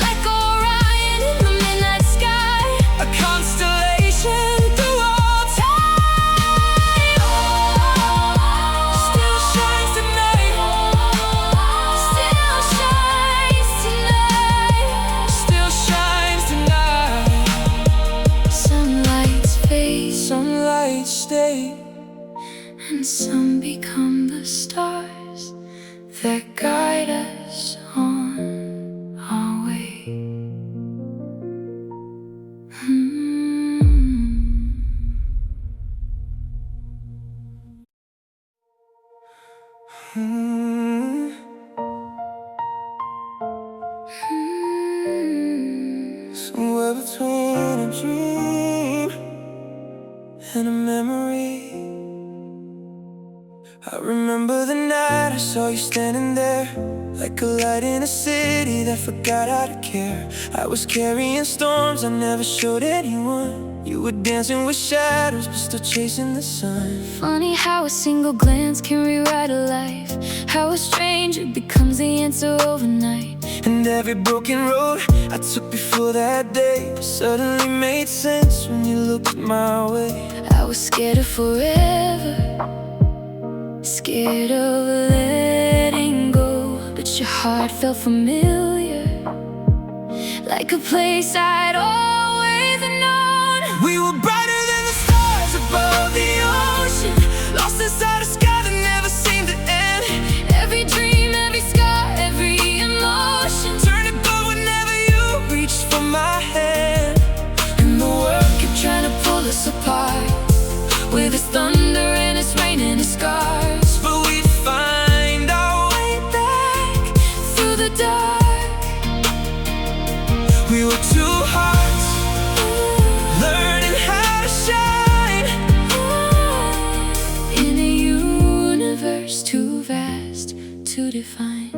Like Orion in the midnight sky, a constellation through all time. Still shines tonight. and some become the stars that guide us on our way. Somewhere between a dream and a memory, I remember the night I saw you standing there, like a light in a city that forgot how to care. I was carrying storms I never showed anyone. You were dancing with shadows but still chasing the sun. Funny how a single glance can rewrite a life, how a stranger becomes the answer overnight. And every broken road I took before that day suddenly made sense when you looked my way. I was scared of forever, scared of letting go, but your heart felt familiar, like a place I'd always known. We were brighter than the stars above the ocean, lost inside a sky that never seemed to end. Every dream, every scar, every emotion turned to gold whenever you reached for my hand. and the world kept trying to pull us apart, with its thunder and its rain and its scars. But we'd find our way back Through the dark, we were two hearts learning how to shine in a universe too vast to define.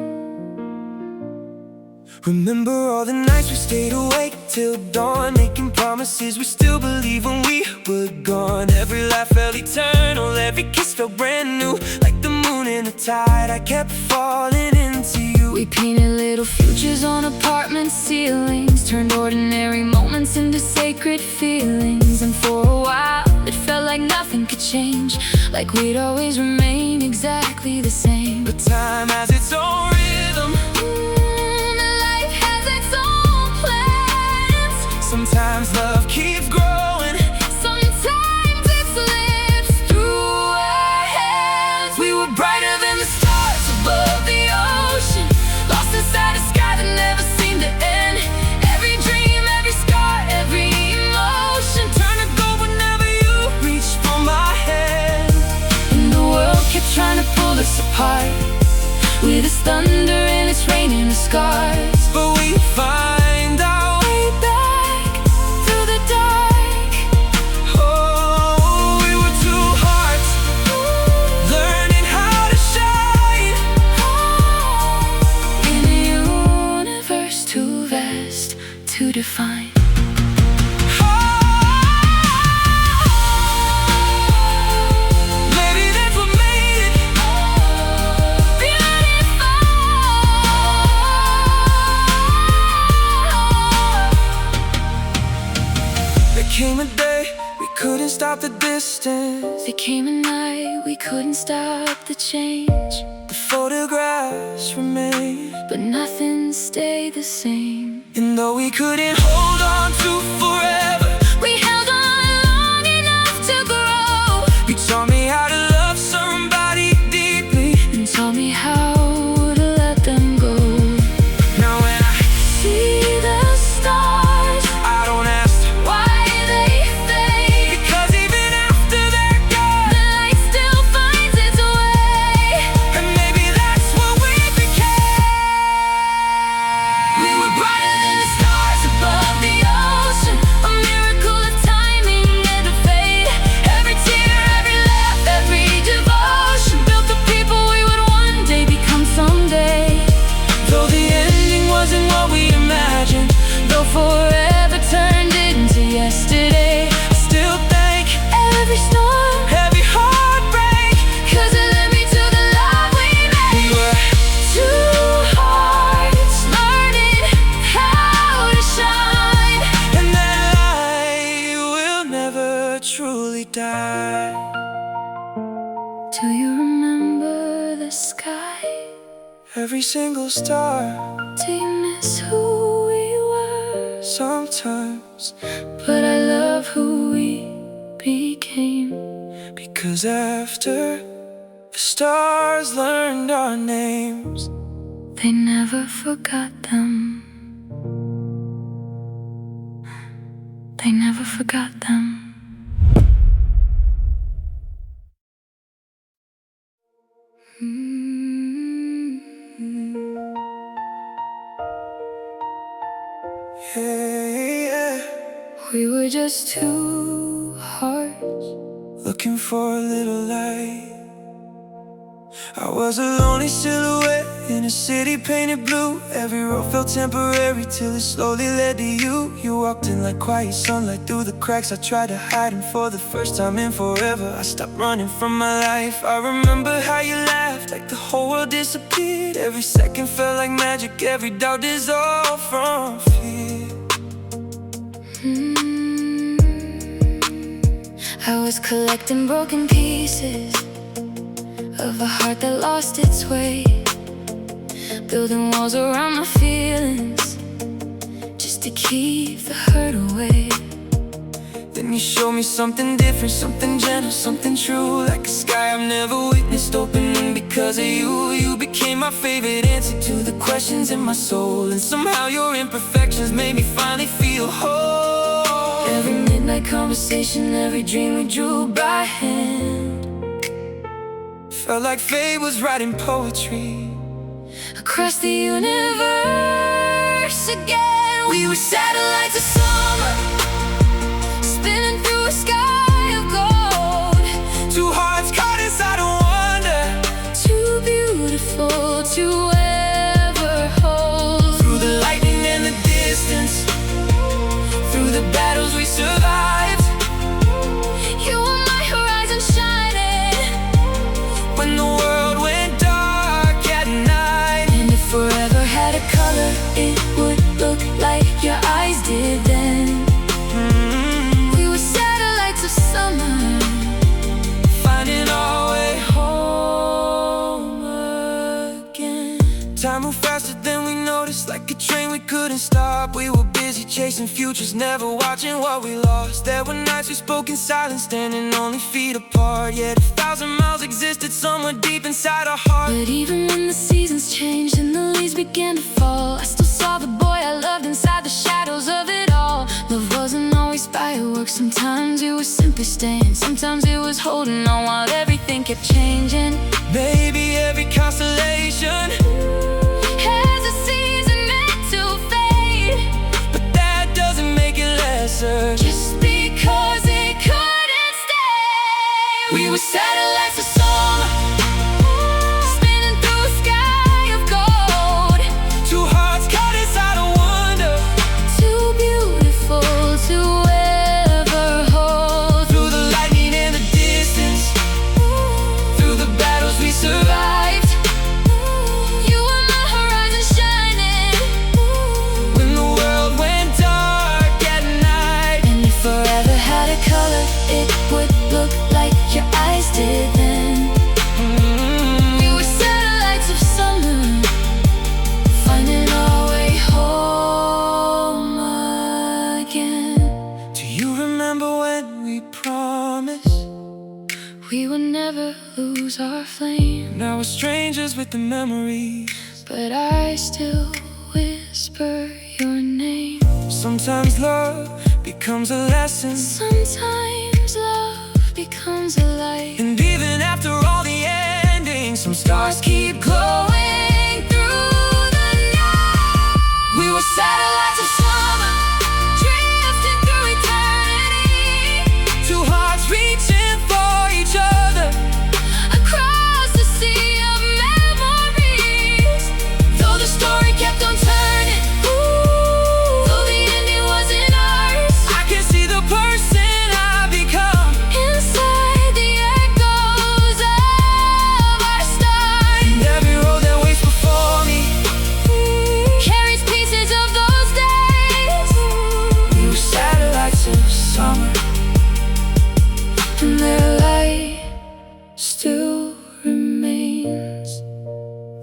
Remember all the nights we stayed awake till dawn, making promises we still believed when we were gone. Every laugh felt eternal, every kiss felt brand new, like the moon in the tide. I kept falling into you. We painted little futures on apartment ceilings, turned ordinary moments into sacred feelings. And for a while it felt like nothing could change, like we'd always remain exactly the same. But time has its own rhythm, Life has its own plans. sometimes love keeps growing, Sometimes it slips through our hands. we were brighter than the stars above the ocean, lost inside a sky that never seemed to end. Every dream, every scar, every emotion turned to gold whenever you reached for my hand. And the world kept trying to pull us apart, with its thunder and its rain and its scars. But we find our way back Through the dark, oh, we were two hearts learning how to shine in a universe too vast to define. Maybe that's what made it beautiful. There came a day we couldn't stop the distance. There came a night we couldn't stop the change, The photographs remain, but nothing stayed the same. and though we couldn't hold on to forever, We held on long enough to grow, you taught me how to love somebody deeply. and taught me how to let them go. Now when I See the stars, I don't ask why they fade, because even after they're gone, the light still finds its way. and maybe that's what we became. We were brighter than the stars above the ocean, a miracle of timing and of fate. Every tear, every laugh, every devotion built the people we would one day become someday. Though the ending wasn't what we imagined, Though forever turned into yesterday, I still thank every storm, every heartbreak. 'cause it led me to the love we We made. were Two hearts learning how to shine, and that light will never truly die. do you remember the sky? Every single star, Do you miss who we were? sometimes But I love who we became. because 'Cause after the stars learned our names, they never forgot them. They never forgot them. yeah. We were just two hearts Looking for a little light. I was a lonely silhouette in a city painted blue. Every road felt temporary till it slowly led to you. You walked in like quiet sunlight through the cracks. I tried to hide, and for the first time in forever I stopped running from my life. I remember how you laughed like the whole world disappeared. Every second felt like magic, every doubt dissolved from fear. I was collecting broken pieces of a heart that lost its way, building walls around my feelings just to keep the hurt away. Then you showed me something different, something gentle, something true, like a sky I've never witnessed opening because of you. You became my favorite answer to the questions in my soul, and somehow your imperfections made me finally feel whole. Every midnight conversation, every dream we drew by hand, felt like fate was writing poetry across the universe again. We were satellites of summer, spinning through a sky of gold. Two hearts caught inside a wonder, Too beautiful to ever hold. through the lightning and the distance, through the battles we survived. You were my horizon shining When the world went dark at night, and if forever had a color, it would look like your eyes did then. We were satellites of summer, finding our way home again. Time moved faster than we noticed, like a train we couldn't stop. We were busy chasing futures, never watching what we lost. There were nights we spoke in silence, standing only feet apart. Yet 1,000 miles existed somewhere deep inside our heart. But even when the seasons changed and the leaves began to fall, I still saw the boy I loved inside the shadows of it all. Love wasn't always fireworks, sometimes it was simply staying. Sometimes it was holding on while everything kept changing. Maybe every constellation Has a season meant to fade, but that doesn't make it lesser. just because it couldn't stay. We were satellites of summer, spinning through a sky of gold. Two hearts caught inside a wonder, Too beautiful to ever hold. through the lightning and the distance, through the battles we survived. You were my horizon shining When the world went dark at night, and if forever had a color, it would look like your eyes did then. We were satellites of summer, finding our way home again. Do you remember when we promised? We would never lose our flame, Now we're strangers with the memories. but I still whisper your name. Sometimes love becomes a lesson, Sometimes love becomes a light, and even after all the endings, some stars keep glowing through the night. we were satellites of summer, drifting through eternity, Two hearts reaching for each other, across the sea of memories. Though the story kept on turning, though the ending wasn't ours, I can see the person I become inside the echoes of our stars. and every road that waits before me. Carries pieces of those days, We were satellites of summer, and their light still remains.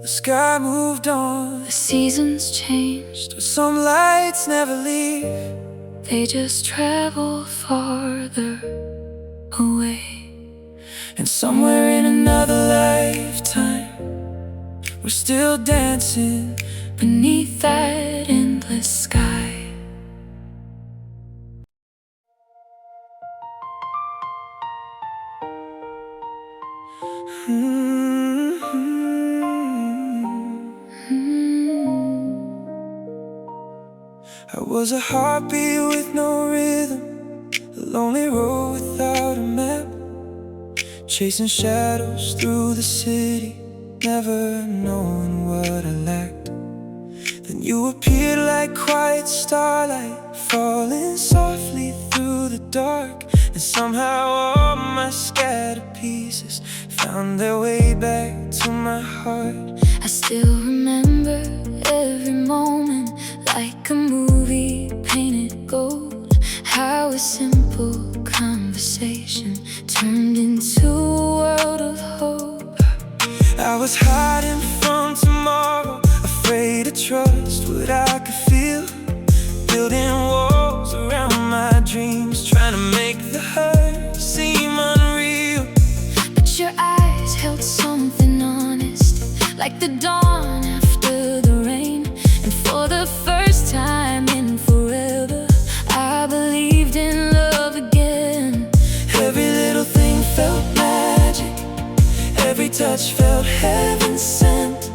the sky moved on, The seasons changed, but some lights never leave. they just travel farther away. And somewhere in another lifetime, we're still dancing beneath that endless sky. I was a heartbeat with no rhythm, a lonely road without a map, chasing shadows through the city, never knowing what I lacked. Then you appeared like quiet starlight, falling softly through the dark. And somehow all my scattered pieces found their way back to my heart. I still remember every moment like a movie painted gold. How a simple conversation turned into a world of hope. I was hiding from tomorrow, afraid to trust what I could feel, building walls around my dreams, trying to make the hurt seem unreal. But your eyes held something honest, like the dawn after the rain. And for the first time in forever, I believed in love again. Every little thing felt magic, every touch felt heaven sent,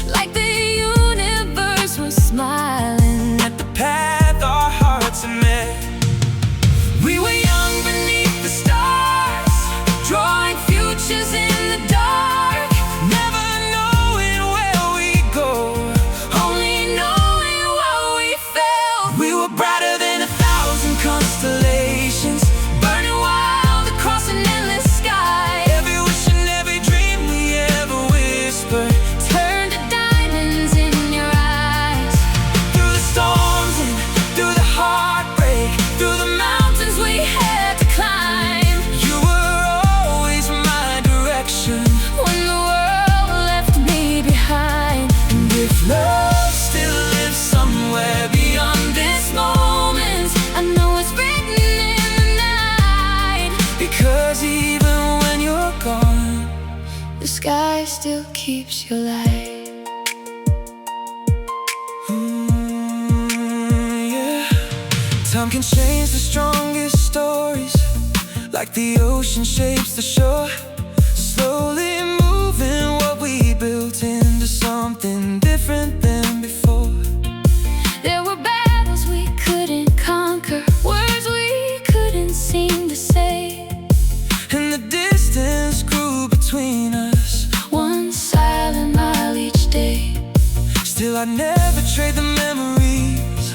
like the universe was smiling at the path our hearts had met. We were young beneath the stars, drawing futures in the dark, never knowing where we go, only knowing what we felt. We were brighter than 1,000 constellations, burning wild across an endless sky. Every wish and every dream we ever whispered turned to diamonds in your eyes. Through the storms and through the heartbreak, through the mountains we had to climb, you were always my direction when the world left me behind. And if love still lives somewhere beyond this moment, I know it's written in the night, because even when you're gone, the sky still keeps your light. Yeah. Time can change the strongest stories, like the ocean shapes the shore, slowly moving what we built into something different than before. There were battles we couldn't conquer, words we couldn't seem to say, And the distance grew between us, one silent mile each day. still I'd never trade the memories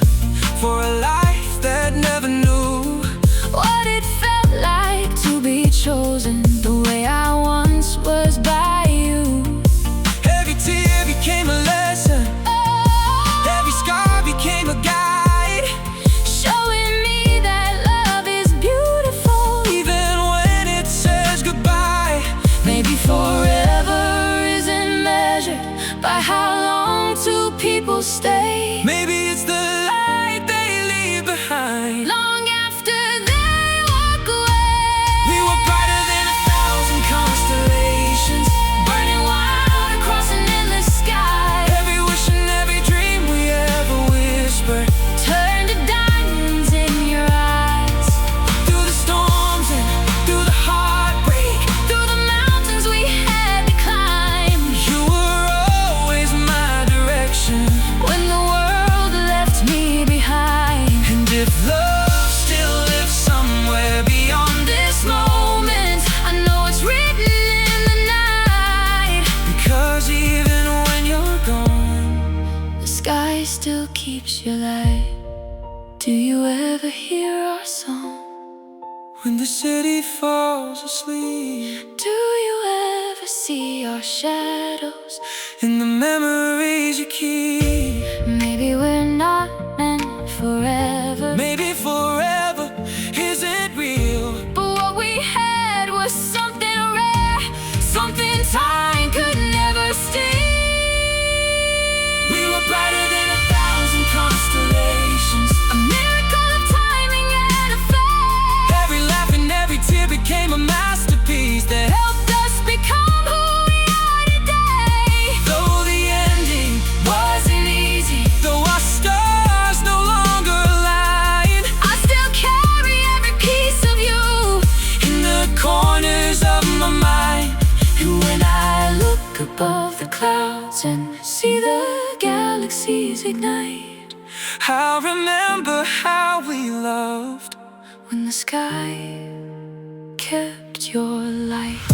for a life that never knew what it felt like to be chosen the way I once was by you. Every tear became a lesson, every scar became a guide, Showing me that love is beautiful, even when it says goodbye. maybe forever isn't measured by how long two people stay. Maybe it's the light they leave behind. Long after they walk away, We were brighter than 1,000 constellations, burning wild across an endless sky. every wish and every dream we ever whispered Turned to diamonds in your eyes. through the storms and through the heartbreak, Through the mountains we had to climb, you were always my direction. when the world left me behind. And if love still lives somewhere beyond This moment, I know it's written in the night, because even when you're gone, the sky still keeps your light. Do you ever hear our song? when the city falls asleep, Do you ever see our shadows? in the memories you keep. Maybe we're not meant forever, Maybe forever isn't real, but what we had was something rare, something time could never steal. we were brighter than 1,000 constellations, A miracle of timing and a faith. every laugh and every tear became a masterpiece that held above the clouds and see the galaxies ignite. I remember how we loved When the sky kept your light.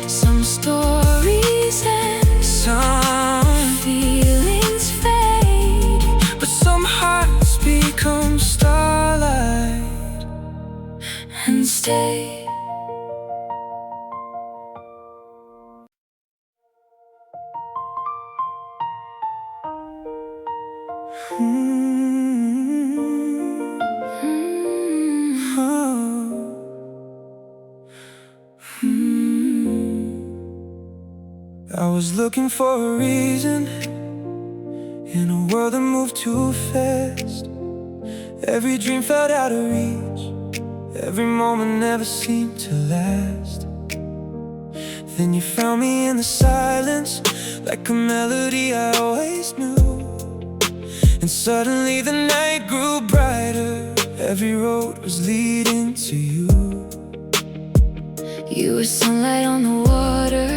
Some stories end, some feelings fade, but some hearts become starlight and stay. I was looking for a reason in a world that moved too fast. Every dream felt out of reach, every moment never seemed to last. Then you found me in the silence, like a melody I always knew. And suddenly the night grew brighter, every road was leading to you. You were sunlight on the water,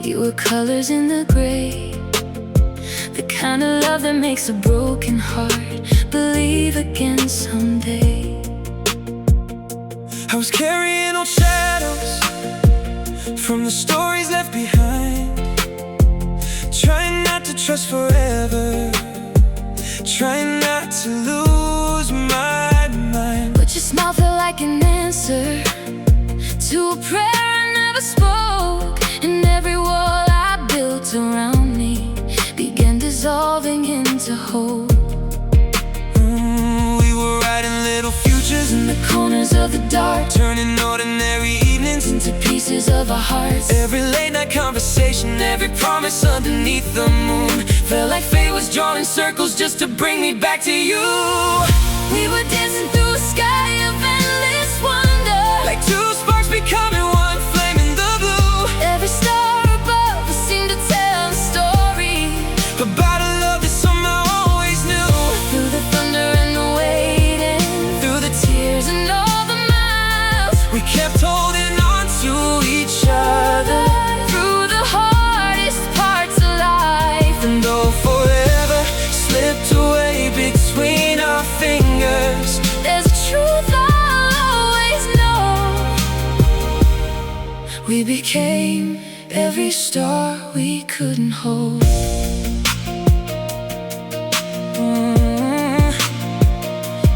you were colors in the gray, the kind of love that makes a broken heart believe again someday. I was carrying old shadows from the stories left behind, trying not to trust forever, trying not to lose my mind. But your smile felt like an answer to a prayer I never spoke, and every wall I built around me began dissolving into hope. We were writing little futures In the corners of the dark, turning ordinary evenings into pieces of our hearts. every late night conversation, every promise underneath the moon felt like fate was drawing circles just to bring me back to you. We were dancing through a sky of endless wonder, Like two sparks becoming one flame in the blue, every star above us seemed to tell a story about a love that somehow always knew. through the thunder and the waiting, Through the tears and all the miles. we kept holding on to each other, Through the hardest parts of life, and though forever slipped away between our fingers, there's a truth I'll always know. We became every star we couldn't hold.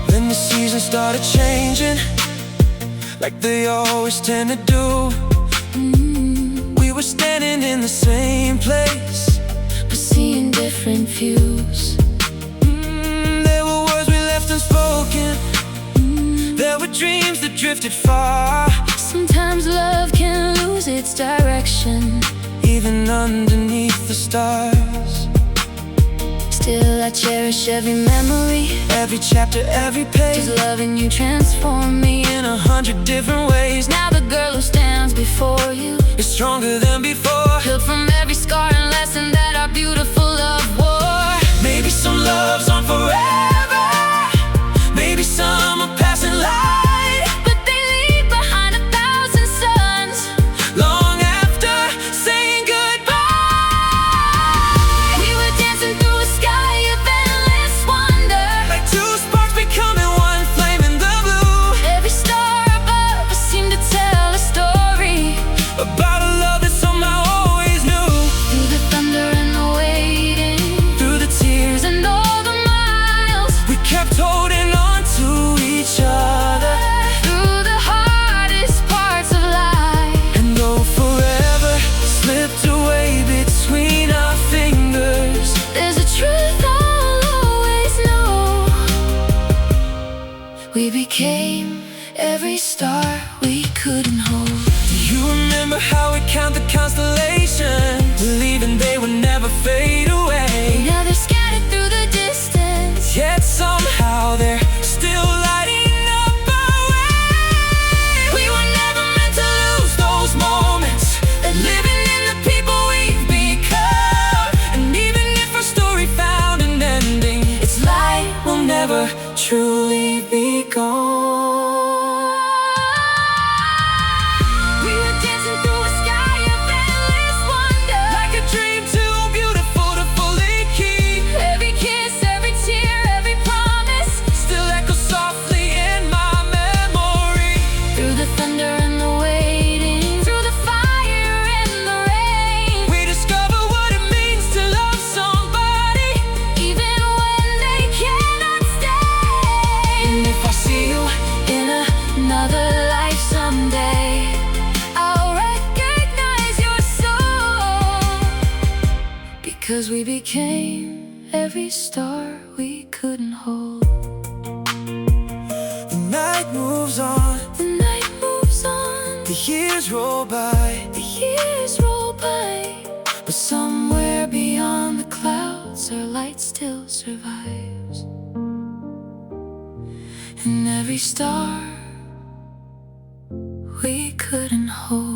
Then the seasons started changing, like they always tend to do. We were standing in the same place, But seeing different views. there were words we left unspoken, there were dreams that drifted far, Sometimes love can lose its direction, even underneath the stars. still I cherish every memory, Every chapter, every page, cause loving you transformed me. in 100 different ways. Now the girl who stands before you It's stronger than before, healed from every scar and lesson that our beautiful love wore. maybe some loves aren't forever, maybe some are passing light, But they leave behind 1,000 suns long after saying goodbye. We were dancing through a sky of endless wonder, Like two sparks becoming one flame in the blue, every star above us seemed to tell a story about a love that somehow 'cause we became every star we couldn't hold. The night moves on, The night moves on, the years roll by, the years roll by, but somewhere beyond the clouds our light still survives. And every star we couldn't hold.